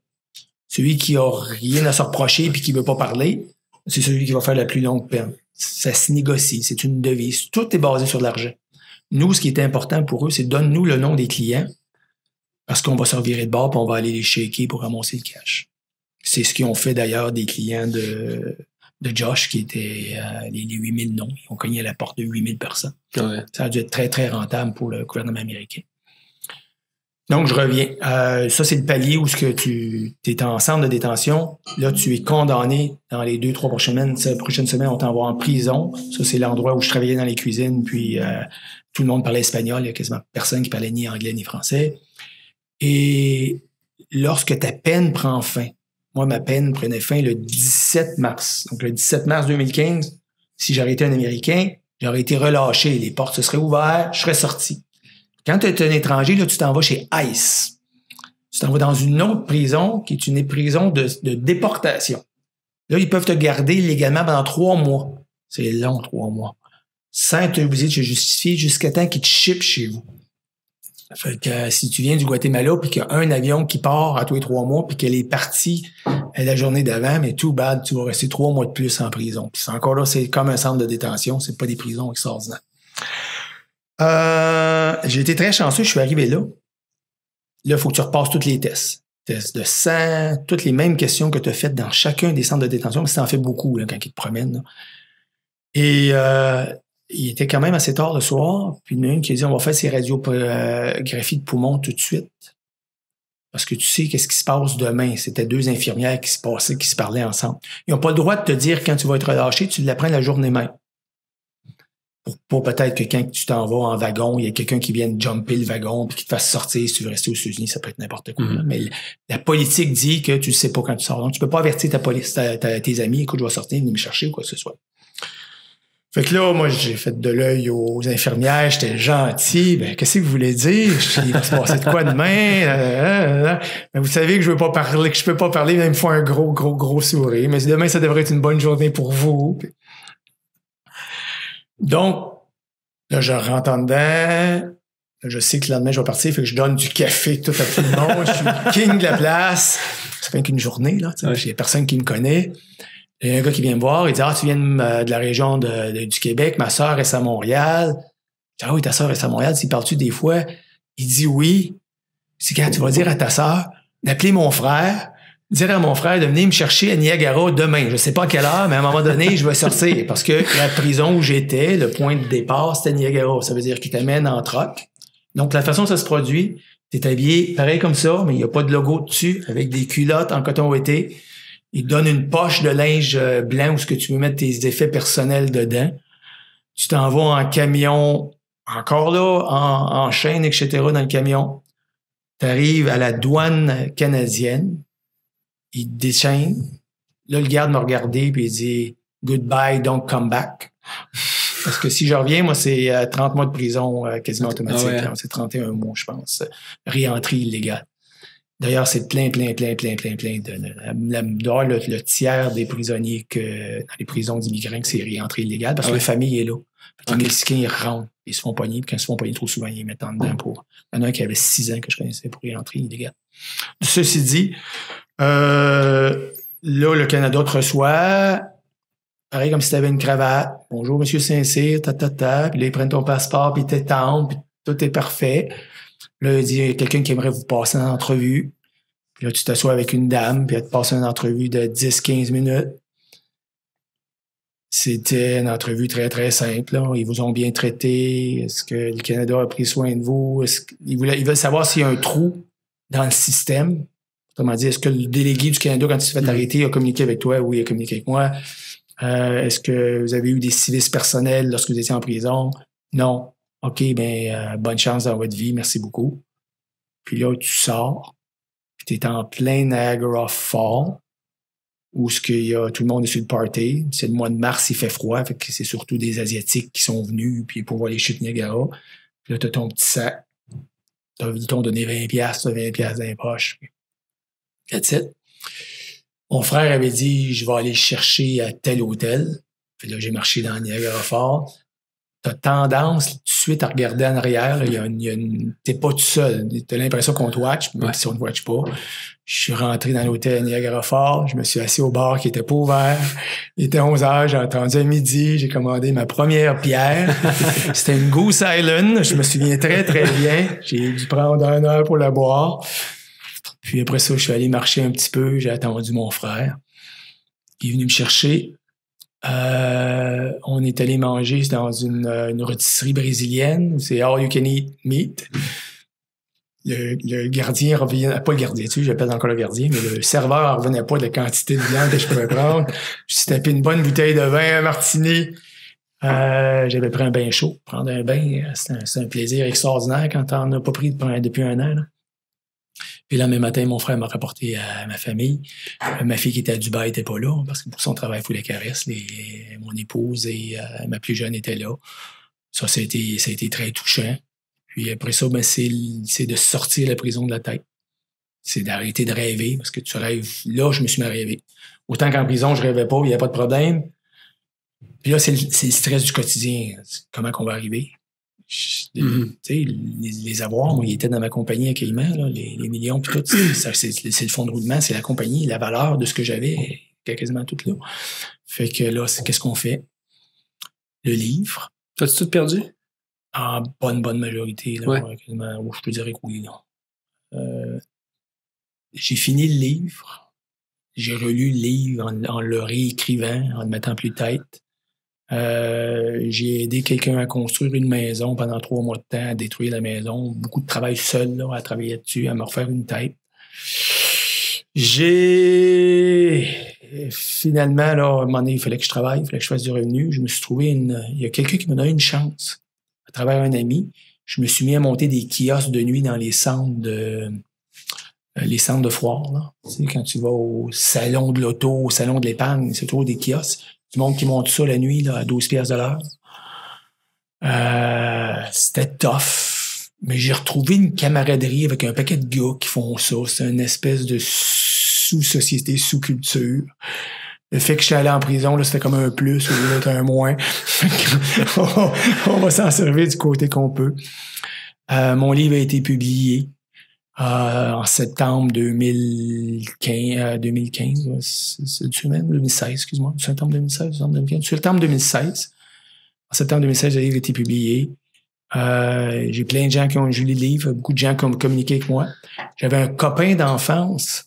Celui qui a rien à se reprocher puis qui veut pas parler, c'est celui qui va faire la plus longue peine. Ça se négocie, c'est une devise. Tout est basé sur l'argent. Nous, ce qui est important pour eux, c'est donne-nous le nom des clients parce qu'on va se revirer de bord et on va aller les shaker pour ramasser le cash. C'est ce qu'ils ont fait d'ailleurs des clients de Josh qui étaient les 8000 noms. Ils ont cogné à la porte de 8000 personnes. Ouais. Ça a dû être très, très rentable pour le gouvernement américain. Donc, je reviens. Ça, c'est le palier où tu es en centre de détention. Là, tu es condamné dans les 2-3 prochaines semaines, on t'envoie en prison. Ça, c'est l'endroit où je travaillais dans les cuisines, puis tout le monde parlait espagnol. Il y a quasiment personne qui parlait ni anglais ni français. Et lorsque ta peine prend fin, moi, ma peine prenait fin le 17 mars. Donc, le 17 mars 2015, si j'aurais été un Américain, j'aurais été relâché. Les portes se seraient ouvertes, je serais sorti. Quand tu es un étranger, là, tu t'en vas chez ICE. Tu t'en vas dans une autre prison qui est une prison de déportation. Là, ils peuvent te garder légalement pendant 3 mois. C'est long, 3 mois. Sans être obligé de se justifier jusqu'à temps qu'ils te shippent chez vous. Fait que si tu viens du Guatemala puis qu'il y a un avion qui part à tous les 3 mois puis qu'elle est partie la journée d'avant, mais tout bad, tu vas rester 3 mois de plus en prison. Puis encore là, c'est comme un centre de détention, c'est pas des prisons extraordinaires. J'ai été très chanceux, je suis arrivé là. Là, il faut que tu repasses tous les tests. Tests de sang, toutes les mêmes questions que tu as faites dans chacun des centres de détention, mais tu en fais beaucoup là, quand ils te promènent. Là. Et il était quand même assez tard le soir, puis il y en a une qui a dit on va faire ces radiographies de poumons tout de suite. Parce que tu sais qu'est-ce qui se passe demain. C'était 2 infirmières qui se parlaient ensemble. Ils n'ont pas le droit de te dire quand tu vas être relâché, tu l'apprends la journée même. Pour peut-être que quand tu t'en vas en wagon, il y a quelqu'un qui vient jumper le wagon puis qui te fasse sortir si tu veux rester aux États-Unis, ça peut être n'importe quoi. Mm-hmm. Mais la politique dit que tu ne sais pas quand tu sors. Donc, tu peux pas avertir tes amis, écoute, je vais sortir, venez me chercher ou quoi que ce soit. Fait que là, moi, j'ai fait de l'œil aux infirmières, j'étais gentil. Ben, qu'est-ce que vous voulez dire? Il va se passer de quoi demain? Mais vous savez que je veux pas parler, que je peux pas parler, mais il me faut un gros sourire. Mais demain, ça devrait être une bonne journée pour vous. Donc, là, je rentre en dedans. Là, je sais que le lendemain, je vais partir. Fait que je donne du café tout à tout le monde. Je suis le king de la place. Ça fait qu'une journée, là. Il y a personne qui me connaît. Il y a un gars qui vient me voir. Il dit, tu viens de la région du Québec. Ma sœur est à Montréal. Je dis, oui, ta sœur est à Montréal. S'il parle-tu des fois? Il dit oui. C'est quand tu vas dire à ta sœur d'appeler mon frère, dire à mon frère de venir me chercher à Niagara demain. Je sais pas à quelle heure, mais à un moment donné, je vais sortir. Parce que la prison où j'étais, le point de départ, c'était Niagara. Ça veut dire qu'il t'amène en troc. Donc, la façon dont ça se produit, t'es habillé pareil comme ça, mais il n'y a pas de logo dessus, avec des culottes en coton ouaté. Il te donne une poche de linge blanc où ce que tu veux mettre tes effets personnels dedans. Tu t'en vas en camion, encore là, en chaîne, etc., dans le camion. Tu arrives à la douane canadienne. Il te déchaîne. Là, le garde m'a regardé puis il dit « Goodbye, don't come back ». Parce que si je reviens, moi, c'est 30 mois de prison quasiment automatique. Ah ouais. C'est 31 mois, je pense. Réentrée illégale. D'ailleurs, c'est plein de le tiers des prisonniers dans les prisons d'immigrants que c'est réentrée illégale parce que la famille est là. Les Mexicains, ils rentrent, ils se font pogner, puis quand ils se font pogner trop souvent, ils les mettent en dedans pour. Il y en a un qui avait 6 ans que je connaissais pour réentrer illégale. Ceci dit, là, le Canada te reçoit, pareil comme si tu avais une cravate. Bonjour, monsieur Saint-Cyr, puis là, ils prennent ton passeport, puis ils t'étendent, puis tout est parfait. Là, il dit, il y a quelqu'un qui aimerait vous passer une entrevue. Puis là, tu t'assois avec une dame, puis elle te passe une entrevue de 10-15 minutes. C'était une entrevue très, très simple. Là. Ils vous ont bien traité. Est-ce que le Canada a pris soin de vous? Ils veulent savoir s'il y a un trou dans le système. Autrement dit, est-ce que le délégué du Canada, quand il s'est fait arrêter, a communiqué avec toi? Oui, il a communiqué avec moi. Est-ce que vous avez eu des sévices personnels lorsque vous étiez en prison? Non. OK, bonne chance dans votre vie, merci beaucoup. Puis là, tu sors, puis tu es en plein Niagara Falls, où tout le monde est sur le party. C'est le mois de mars, il fait froid, fait que c'est surtout des Asiatiques qui sont venus puis pour voir les chutes Niagara. Puis là, tu as ton petit sac. Ils t'ont donné 20$, tu as 20$ dans les poches. That's it. Mon frère avait dit, je vais aller chercher à tel hôtel. Puis là, j'ai marché dans Niagara Falls. T'as tendance tout de suite à regarder en arrière. T'es pas tout seul. T'as l'impression qu'on te watch, même si on ne watch pas. Je suis rentré dans l'hôtel à Niagara Falls. Je me suis assis au bar qui était pas ouvert. Il était 11h, j'ai attendu à midi. J'ai commandé ma première bière. C'était une Goose Island. Je me souviens très, très bien. J'ai dû prendre 1 heure pour la boire. Puis après ça, je suis allé marcher un petit peu. J'ai attendu mon frère. Il est venu me chercher. On est allé manger dans une rôtisserie brésilienne où c'est all you can eat meat. le gardien revenait, pas le gardien, tu sais, j'appelle encore le gardien, mais le serveur revenait pas de la quantité de viande que je pouvais prendre. Je suis tapé une bonne bouteille de vin, un martini. J'avais pris un bain chaud. Prendre un bain, c'est un plaisir extraordinaire quand t'en as pas pris depuis un an, là. Puis là, le même matin, mon frère m'a rapporté à ma famille. Ma fille qui était à Dubaï était pas là, parce que pour son travail, il faut les caresses. Mon épouse et ma plus jeune étaient là. Ça a été très touchant. Puis après ça, ben, c'est de sortir la prison de la tête. C'est d'arrêter de rêver, parce que tu rêves. Là, je me suis mis à rêver. Autant qu'en prison, je rêvais pas, il n'y a pas de problème. Puis là, c'est le stress du quotidien. Comment qu'on va arriver? Tu sais, les avoirs, moi, ils étaient dans ma compagnie à Cayman, là, les millions, puis tout. C'est le fond de roulement, c'est la compagnie, la valeur de ce que j'avais, quasiment tout là. Fait que là, qu'est-ce qu'on fait? Le livre. T'as-tu tout perdu? En bonne majorité, là. Ouais. Quasiment, je te dirais que oui, là. J'ai fini le livre. J'ai relu le livre en le réécrivant, en le mettant plus tête. J'ai aidé quelqu'un à construire une maison pendant 3 mois de temps, à détruire la maison. Beaucoup de travail seul, là, à travailler dessus, à me refaire une tête. Finalement, là, à un moment donné, il fallait que je travaille, il fallait que je fasse du revenu. Je me suis trouvé il y a quelqu'un qui m'a donné une chance. À travers un ami, je me suis mis à monter des kiosques de nuit dans les centres de foire, là. Tu sais, quand tu vas au salon de l'auto, au salon de l'épargne, c'est toujours des kiosques. Du monde qui monte ça la nuit, là, à 12 piastres de l'heure. C'était tough. Mais j'ai retrouvé une camaraderie avec un paquet de gars qui font ça. C'est une espèce de sous-société, sous-culture. Le fait que je suis allé en prison, là, c'était comme un plus, au lieu d'être un moins. On va s'en servir du côté qu'on peut. Mon livre a été publié en septembre 2015, c'est du semaine, 2016, excuse-moi, septembre 2016, septembre 2016. En septembre 2016, le livre a été publié. J'ai plein de gens qui ont lu le livre, beaucoup de gens qui ont communiqué avec moi. J'avais un copain d'enfance,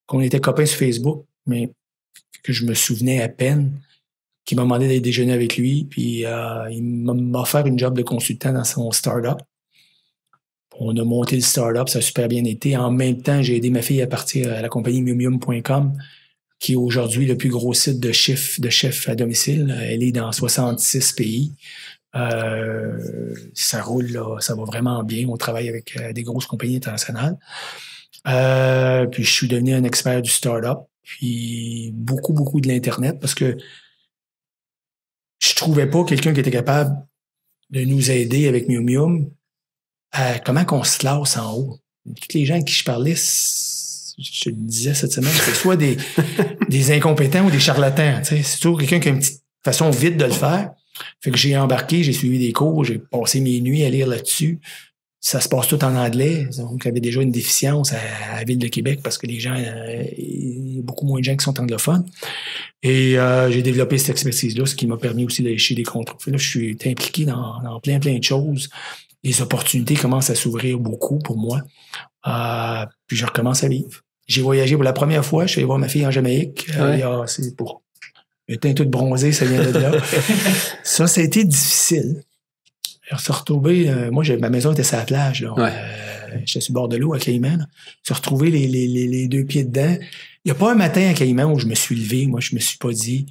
qu'on était copains sur Facebook, mais que je me souvenais à peine, qui m'a demandé d'aller déjeuner avec lui, puis il m'a offert une job de consultant dans son start-up. On a monté le start-up, ça a super bien été. En même temps, j'ai aidé ma fille à partir à la compagnie miumium.com, qui est aujourd'hui le plus gros site de chefs à domicile. Elle est dans 66 pays. Ça roule, là, ça va vraiment bien. On travaille avec des grosses compagnies internationales. Puis je suis devenu un expert du start-up, puis beaucoup de l'Internet, parce que je trouvais pas quelqu'un qui était capable de nous aider avec Miumium. Comment qu'on se classe en haut. Tous les gens à qui je parlais, je te le disais cette semaine, c'est soit des incompétents ou des charlatans. Tu sais. C'est toujours quelqu'un qui a une petite façon vite de le faire. Fait que j'ai embarqué, j'ai suivi des cours, j'ai passé mes nuits à lire là-dessus. Ça se passe tout en anglais. Donc, il y avait déjà une déficience à la Ville de Québec parce que les gens, il y a beaucoup moins de gens qui sont anglophones. Et j'ai développé cette expertise-là, ce qui m'a permis aussi d'aller chez des contrôles. Là, je suis impliqué dans plein de choses. Les opportunités commencent à s'ouvrir beaucoup pour moi. Puis je recommence à vivre. J'ai voyagé pour la première fois. Je suis allé voir ma fille en Jamaïque. Ouais. C'est pour le teint tout bronzé, ça vient de là. Ça a été difficile. Se retrouver, moi, ma maison était sur la plage. Là. Ouais. J'étais sur le bord de l'eau à Cayman. Se retrouver les 2 pieds dedans. Il n'y a pas un matin à Cayman où je me suis levé. Moi, je me suis pas dit,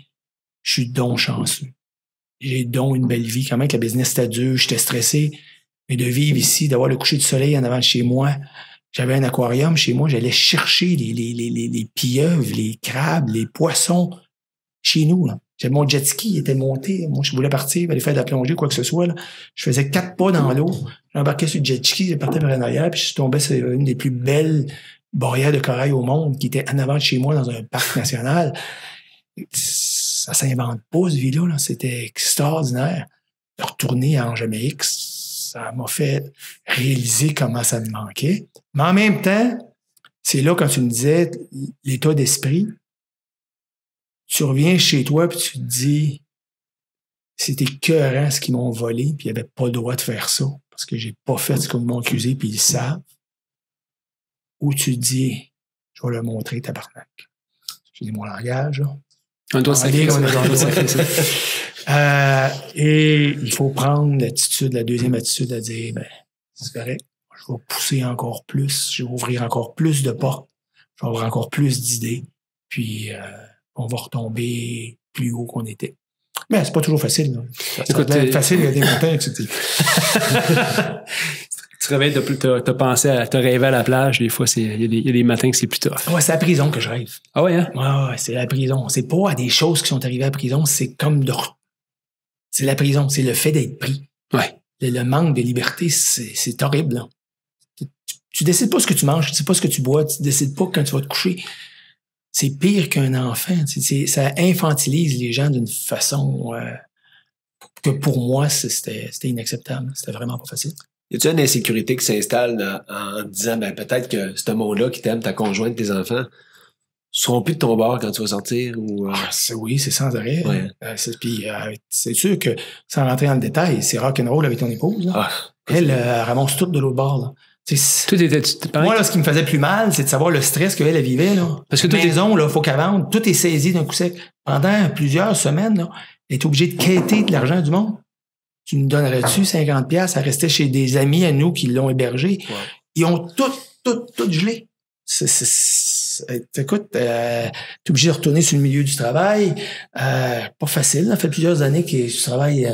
je suis donc chanceux. J'ai donc une belle vie. Quand même que la business était dure, j'étais stressé. Mais de vivre ici, d'avoir le coucher du soleil en avant de chez moi. J'avais un aquarium chez moi. J'allais chercher les pieuvres, les crabes, les poissons chez nous. Là. J'avais mon jet ski, il était monté. Moi, je voulais partir, aller faire de la plongée, quoi que ce soit. Là. Je faisais 4 pas dans l'eau. J'embarquais sur le jet ski, je partais vers en arrière, puis je suis tombé sur une des plus belles barrières de corail au monde qui était en avant de chez moi dans un parc national. Ça s'invente pas, ce vie-là. Là. C'était extraordinaire. De retourner en Jamaïque, ça m'a fait réaliser comment ça me manquait. Mais en même temps, c'est là, quand tu me disais l'état d'esprit, tu reviens chez toi puis tu te dis c'était écœurant ce qu'ils m'ont volé puis ils n'avaient pas le droit de faire ça parce que j'ai pas fait ce qu'ils m'ont accusé puis ils le savent. Ou tu te dis je vais leur montrer tabarnak. J'ai mon langage, là. On doit sacrer ça. Et il faut prendre la deuxième attitude à dire, ben, c'est correct, je je vais pousser encore plus, je vais ouvrir encore plus de portes, je vais avoir encore plus d'idées, puis on va retomber plus haut qu'on était. Mais c'est pas toujours facile. Là. Écoute, facile, il y a des montagnes, etc. Tu te réveilles, t'as pensé t'as rêvé à la plage, des fois, il y a des matins que c'est plus tough. Ouais, c'est à la prison que je rêve. Ah ouais, hein? Ouais, c'est la prison. C'est pas à des choses qui sont arrivées à la prison, c'est comme c'est la prison, c'est le fait d'être pris. Ouais. Le manque de liberté, c'est horrible, là. Tu décides pas ce que tu manges, tu sais pas ce que tu bois, tu décides pas quand tu vas te coucher. C'est pire qu'un enfant. Ça infantilise les gens d'une façon que pour moi, c'était inacceptable. C'était vraiment pas facile. Y a-t-il une insécurité qui s'installe en disant, ben, peut-être que ce monde-là qui t'aime, ta conjointe, tes enfants, seront plus de ton bord quand tu vas sortir? Ou, oui, c'est sans arrêt. Ouais. Puis c'est sûr que, sans rentrer dans le détail, c'est rock'n'roll avec ton épouse. Elle ramasse tout de l'autre bord. Là. Moi, là, ce qui me faisait plus mal, c'est de savoir le stress qu'elle vivait. Là. Parce que maison, là, faut qu'elle vende. Tout est saisi d'un coup sec. Pendant plusieurs semaines, là, elle est obligée de quêter de l'argent du monde. Tu nous donnerais-tu 50$? Elle restait chez des amis à nous qui l'ont hébergé. Ouais. Ils ont tout gelé. Écoute, t'es obligé de retourner sur le milieu du travail. Pas facile. Ça fait plusieurs années que tu travailles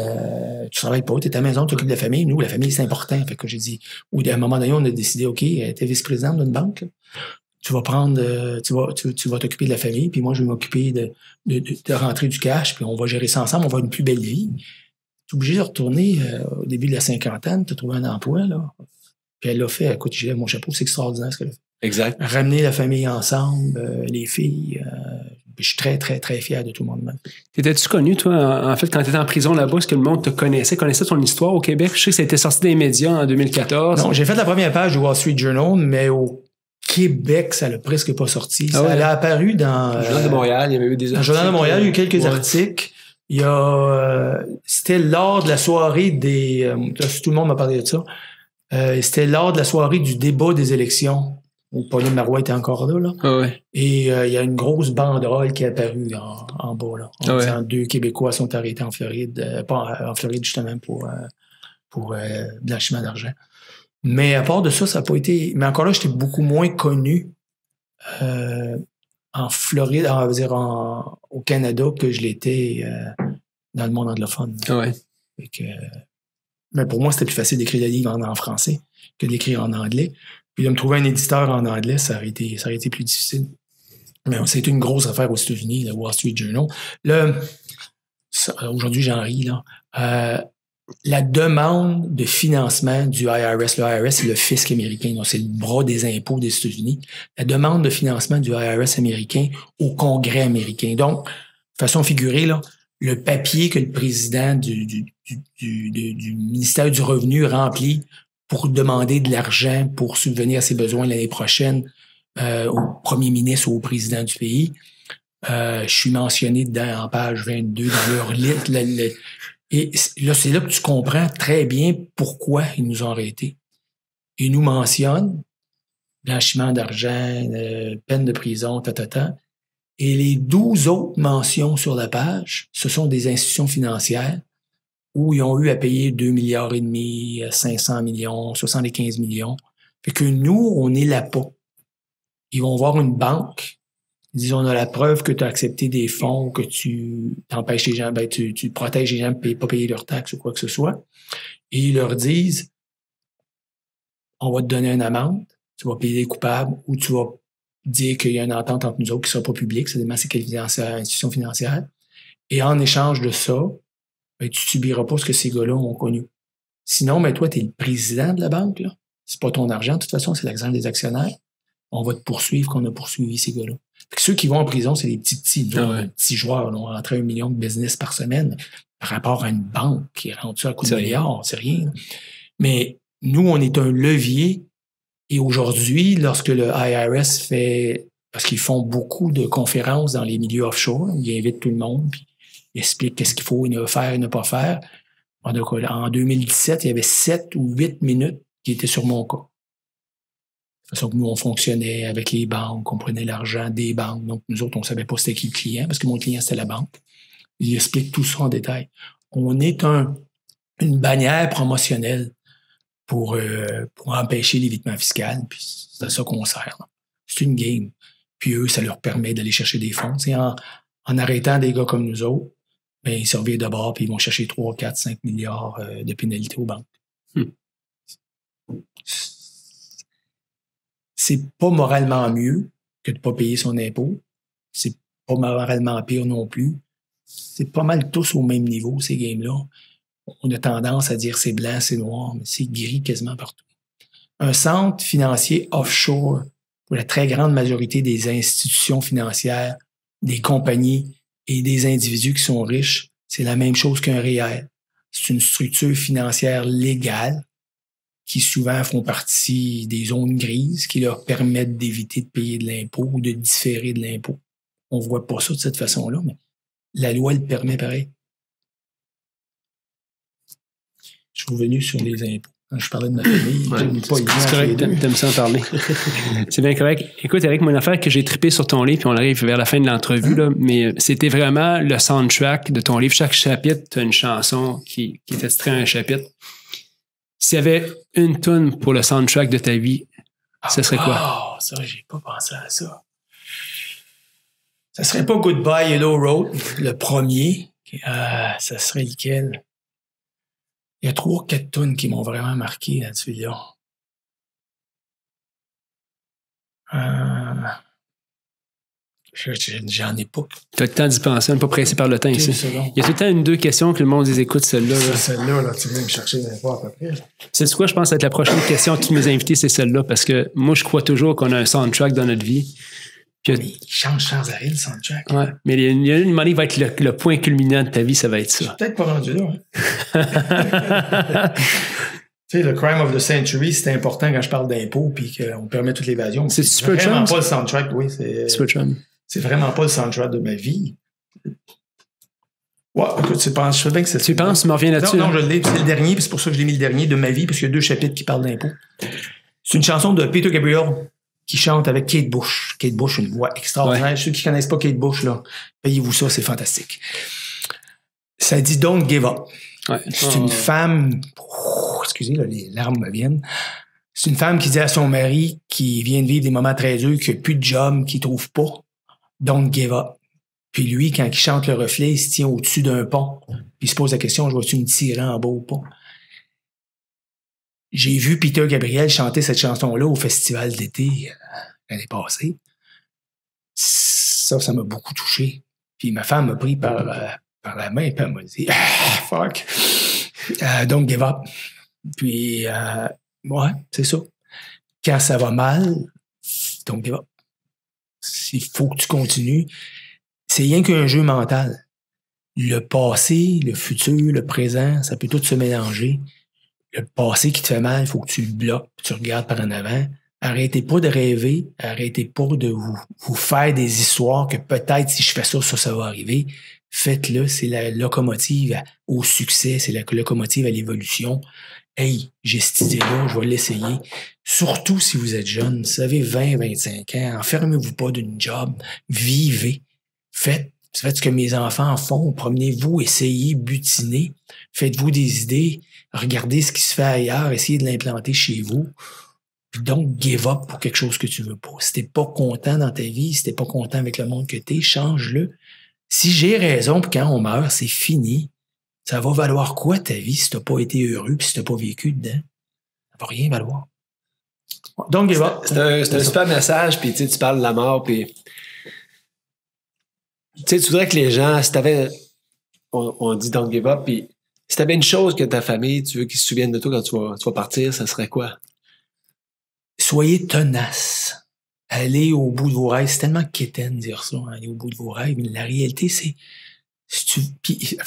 pas. T'es à la maison, tu t'occupes de la famille. Nous, la famille, c'est important. Fait que j'ai dit, ou à un moment donné, on a décidé, OK, t'es vice-présidente d'une banque. Là. Tu vas prendre, tu vas t'occuper de la famille, puis moi, je vais m'occuper de rentrer du cash, puis on va gérer ça ensemble. On va avoir une plus belle vie. T'es obligé de retourner au début de la cinquantaine, t'as trouvé un emploi, là. Puis elle l'a fait. Écoute, j'ai mon chapeau, c'est extraordinaire ce qu'elle a fait. Exact. Ramener la famille ensemble, les filles. Je suis très, très, très fier de tout le monde. T'étais-tu connu, toi, en fait, quand t'étais en prison là-bas, est-ce que le monde te connaissait ton histoire au Québec? Je sais que ça a été sorti des médias en 2014. Non, j'ai fait la première page du Wall Street Journal, mais au Québec, ça l'a presque pas sorti. Ça a apparu dans... Le Journal de Montréal, il y avait eu des articles. Dans le Journal de Montréal, il y a eu quelques articles. Il y a... c'était lors de la soirée des... tout le monde m'a parlé de ça. C'était lors de la soirée du débat des élections où Pauline Marois était encore là. Ah ouais. Et il y a une grosse banderole qui est apparue en bas. Là, en disant 2 Québécois sont arrêtés en Floride, pas en Floride justement pour blanchiment d'argent. Mais à part de ça, ça n'a pas été... Mais encore là, j'étais beaucoup moins connu en Floride, on va dire au Canada, que je l'étais dans le monde anglophone. Ah ouais. Mais pour moi, c'était plus facile d'écrire des livres en français que d'écrire en anglais. Puis de me trouver un éditeur en anglais, ça aurait été plus difficile. Mais ça a été une grosse affaire aux États-Unis, le Wall Street Journal. Aujourd'hui, j'en ris, là. La demande de financement du IRS, le IRS, c'est le fisc américain, donc c'est le bras des impôts des États-Unis. La demande de financement du IRS américain au Congrès américain. Donc, de façon figurée, là, le papier que le président du ministère du Revenu remplit pour demander de l'argent pour subvenir à ses besoins l'année prochaine au premier ministre ou au président du pays. Je suis mentionné dedans en page 22 dans leur liste. Et là, c'est là que tu comprends très bien pourquoi ils nous ont arrêtés. Ils nous mentionnent blanchiment d'argent, peine de prison, Et les 12 autres mentions sur la page, ce sont des institutions financières où ils ont eu à payer 2,5 milliards, 500 millions, 75 millions. Fait que nous, on est là pas. Ils vont voir une banque, ils disent on a la preuve que tu as accepté des fonds, que tu t'empêches les gens, tu protèges les gens de pas payer leurs taxes ou quoi que ce soit. Et ils leur disent on va te donner une amende, tu vas payer les coupables ou tu vas dire qu'il y a une entente entre nous autres qui ne sera pas publique, ça dépend c'est quelle institution financière. Et en échange de ça, tu subiras pas ce que ces gars-là ont connu. Sinon, toi, tu es le président de la banque, là. C'est pas ton argent, de toute façon, c'est l'argent des actionnaires. On va te poursuivre qu'on a poursuivi ces gars-là. Ceux qui vont en prison, c'est les petits joueurs. Là, on rentre 1 million de business par semaine par rapport à une banque qui rentre à coup de milliards, c'est rien. Là. Mais nous, on est un levier. Et aujourd'hui, lorsque le IRS fait... Parce qu'ils font beaucoup de conférences dans les milieux offshore, où ils invitent tout le monde, puis ils expliquent qu'est-ce qu'il faut faire et ne pas faire. En 2017, il y avait 7 ou 8 minutes qui étaient sur mon cas. De toute façon que nous, on fonctionnait avec les banques, on prenait l'argent des banques. Donc, nous autres, on savait pas c'était qui le client, parce que mon client, c'était la banque. Il explique tout ça en détail. On est une bannière promotionnelle pour empêcher l'évitement fiscal. Puis c'est à ça qu'on sert. Là. C'est une game. Puis eux, ça leur permet d'aller chercher des fonds. En arrêtant des gars comme nous autres, ben, ils se revirent de bord puis ils vont chercher 3, 4, 5 milliards de pénalités aux banques. C'est pas moralement mieux que de pas payer son impôt. C'est pas moralement pire non plus. C'est pas mal tous au même niveau, ces games-là. On a tendance à dire c'est blanc, c'est noir, mais c'est gris quasiment partout. Un centre financier offshore, pour la très grande majorité des institutions financières, des compagnies et des individus qui sont riches, c'est la même chose qu'un REER. C'est une structure financière légale qui souvent font partie des zones grises qui leur permettent d'éviter de payer de l'impôt ou de différer de l'impôt. On voit pas ça de cette façon-là, mais la loi le permet pareil. Je suis revenu sur les impôts. Quand je parlais de ma famille, c'est correct, t'aimes ça en parler. C'est bien correct. Écoute, Éric, mon affaire que j'ai trippé sur ton livre, puis on arrive vers la fin de l'entrevue, là, mais c'était vraiment le soundtrack de ton livre. Chaque chapitre, tu as une chanson qui est extraite à un chapitre. S'il y avait une tune pour le soundtrack de ta vie, ce serait quoi? Ça, j'ai pas pensé à ça. Ça serait pas Goodbye Yellow Road, le premier. Ça serait lequel? Il y a 3 ou 4 tunes qui m'ont vraiment marqué là-dessus. J'en ai pas. Tu as le temps d'y penser, on n'est pas pressé par le temps ici. Il y a tout le temps 1-2 questions que le monde dit écoute, celle-là. Celle-là, tu viens me chercher des fois à peu près. C'est quoi, je pense, que la prochaine question de tous mes invités, c'est celle-là, parce que moi, je crois toujours qu'on a un soundtrack dans notre vie. Mais il change sans arrêt, le soundtrack. Ouais, mais il y a une moment qui va être le point culminant de ta vie, ça va être ça. Je suis peut-être pas rendu là. Tu sais, le crime of the century, c'est important quand je parle d'impôts puis qu'on permet toute l'évasion. C'est vraiment pas le soundtrack, oui. C'est vraiment pas le soundtrack de ma vie. Ouais, écoute, je sais bien que c'est... Tu penses, tu m'en reviens là-dessus? Non, je l'ai, c'est le dernier, puis c'est pour ça que je l'ai mis le dernier de ma vie, parce qu'il y a 2 chapitres qui parlent d'impôts. C'est une chanson de Peter Gabriel qui chante avec Kate Bush. Kate Bush, une voix extraordinaire. Ouais. Ceux qui connaissent pas Kate Bush, là, payez-vous ça, c'est fantastique. Ça dit Don't Give Up. Ouais. C'est une femme... excusez, là, les larmes me viennent. C'est une femme qui dit à son mari qui vient de vivre des moments très durs, qu'il n'y a plus de job, qu'il ne trouve pas. Don't give up. Puis lui, quand il chante le reflet, il se tient au-dessus d'un pont. Puis il se pose la question, je vais-tu me tirer en bas ou pas? J'ai vu Peter Gabriel chanter cette chanson-là au festival d'été l'année passée. Ça m'a beaucoup touché. Puis ma femme m'a pris par la main et puis elle m'a dit « fuck, don't give up ». Puis, ouais, c'est ça. Quand ça va mal, don't give up. Il faut que tu continues. C'est rien qu'un jeu mental. Le passé, le futur, le présent, ça peut tout se mélanger. Le passé qui te fait mal, il faut que tu le bloques, tu regardes par en avant. Arrêtez pas de rêver, arrêtez pas de vous faire des histoires que peut-être si je fais ça, ça va arriver. Faites-le, c'est la locomotive au succès, c'est la locomotive à l'évolution. Hey, j'ai cette idée-là, je vais l'essayer. Surtout si vous êtes jeune, vous avez 20, 25 ans, enfermez-vous pas d'une job, vivez. Faites ce que mes enfants font, promenez-vous, essayez, butinez, faites-vous des idées, regardez ce qui se fait ailleurs, essayez de l'implanter chez vous. Donc, give up pour quelque chose que tu veux pas. Si t'es pas content dans ta vie, si t'es pas content avec le monde que t'es, change-le. Si j'ai raison, puis quand on meurt, c'est fini. Ça va valoir quoi ta vie si t'as pas été heureux puis si t'as pas vécu dedans? Ça va rien valoir. Donc, give up. C'est un super message, puis tu parles de la mort, puis tu voudrais que les gens, si t'avais, on dit don't give up, puis si t'avais une chose que ta famille, tu veux qu'ils se souviennent de toi quand tu vas partir, ça serait quoi? Soyez tenace. Allez au bout de vos rêves. C'est tellement quétaine de dire ça, aller au bout de vos rêves. Mais la réalité, c'est... Puis,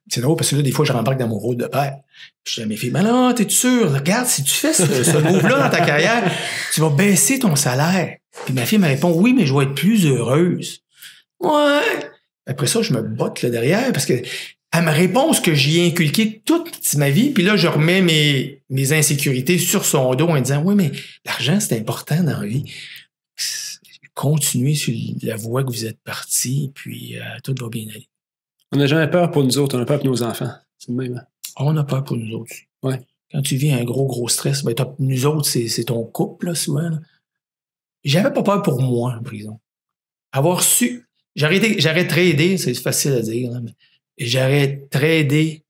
c'est drôle parce que là, des fois, je rembarque dans mon rôle de père. Je dis à mes filles, mais non, t'es sûr? Regarde, si tu fais ce move-là dans ta carrière, tu vas baisser ton salaire. Puis ma fille me répond, oui, mais je vais être plus heureuse. Ouais. Après ça, je me botte là derrière parce que elle me répond ce que j'y ai inculqué toute ma vie, puis là, je remets mes insécurités sur son dos en disant, oui, mais l'argent, c'est important dans la vie. Continuez sur la voie que vous êtes parti, puis tout va bien aller. On n'a jamais peur pour nous autres, on a peur pour nos enfants. C'est le même. On a peur pour nous autres. Ouais. quand tu vis un gros stress, ben, nous autres, c'est ton couple, là, souvent. Là. J'avais pas peur pour moi en prison. Avoir su... J'aurais tradé, c'est facile à dire, là, mais j'aurais tradé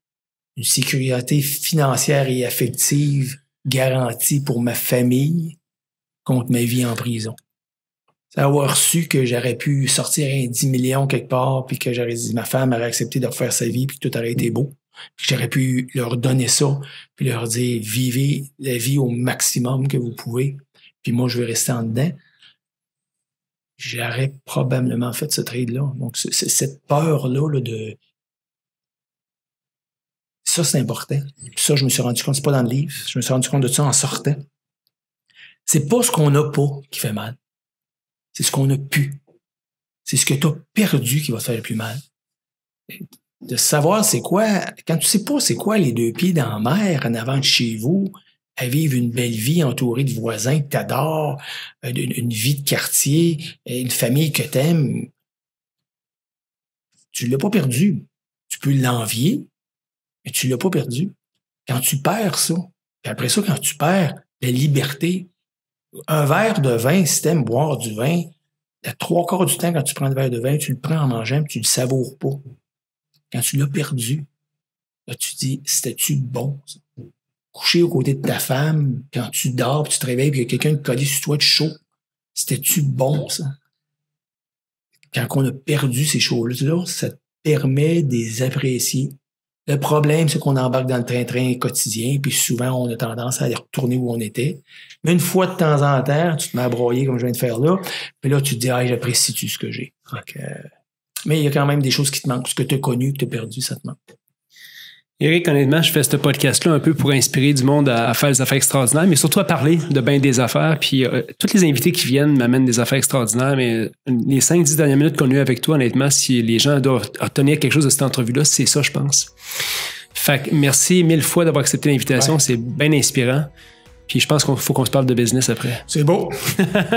une sécurité financière et affective garantie pour ma famille contre ma vie en prison. C'est avoir su que j'aurais pu sortir un 10 millions quelque part, puis que j'aurais dit, ma femme aurait accepté de refaire sa vie, puis que tout aurait été beau. Puis j'aurais pu leur donner ça, puis leur dire, vivez la vie au maximum que vous pouvez, puis moi, je vais rester en dedans. J'aurais probablement fait ce trade-là. Donc, cette peur-là là, de... Ça, c'est important. Puis ça, je me suis rendu compte, c'est pas dans le livre, je me suis rendu compte de ça en sortant. C'est pas ce qu'on n'a pas qui fait mal. C'est ce qu'on a pu. C'est ce que tu as perdu qui va te faire le plus mal. De savoir c'est quoi, quand tu sais pas c'est quoi les deux pieds dans la mer en avant de chez vous, à vivre une belle vie entourée de voisins que tu adores, une vie de quartier, une famille que tu aimes, tu l'as pas perdu. Tu peux l'envier, mais tu l'as pas perdu. Quand tu perds ça, puis après ça, quand tu perds la liberté, un verre de vin, si t'aimes boire du vin, le 3/4 du temps, quand tu prends le verre de vin, tu le prends en mangeant, puis tu le savoures pas. Quand tu l'as perdu, là, tu dis, c'était-tu bon, ça? Coucher aux côtés de ta femme, quand tu dors, puis tu te réveilles, puis il y a quelqu'un qui collé sur toi de chaud. C'était-tu bon, ça? Quand on a perdu ces choses-là, ça te permet de les apprécier. Le problème, c'est qu'on embarque dans le train-train quotidien, puis souvent, on a tendance à aller retourner où on était. Mais une fois de temps en temps, tu te mets à broyer comme je viens de faire là, puis là, tu te dis, ah, j'apprécie-tu ce que j'ai. Donc, mais il y a quand même des choses qui te manquent. Ce que tu as connu, que tu as perdu, ça te manque. Éric, honnêtement, je fais ce podcast-là un peu pour inspirer du monde à faire des affaires extraordinaires, mais surtout à parler de bien des affaires. Puis tous les invités qui viennent m'amènent des affaires extraordinaires, mais les 5-10 dernières minutes qu'on a eues avec toi, honnêtement, si les gens doivent retenir quelque chose de cette entrevue-là, c'est ça, je pense. Fait que merci 1000 fois d'avoir accepté l'invitation. Ouais. C'est bien inspirant. Puis je pense qu'il faut qu'on se parle de business après. C'est beau.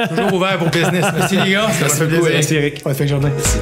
Toujours ouvert pour business. Merci les gars. Ça fait plaisir. Merci Éric. Bonne fin de journée. Merci.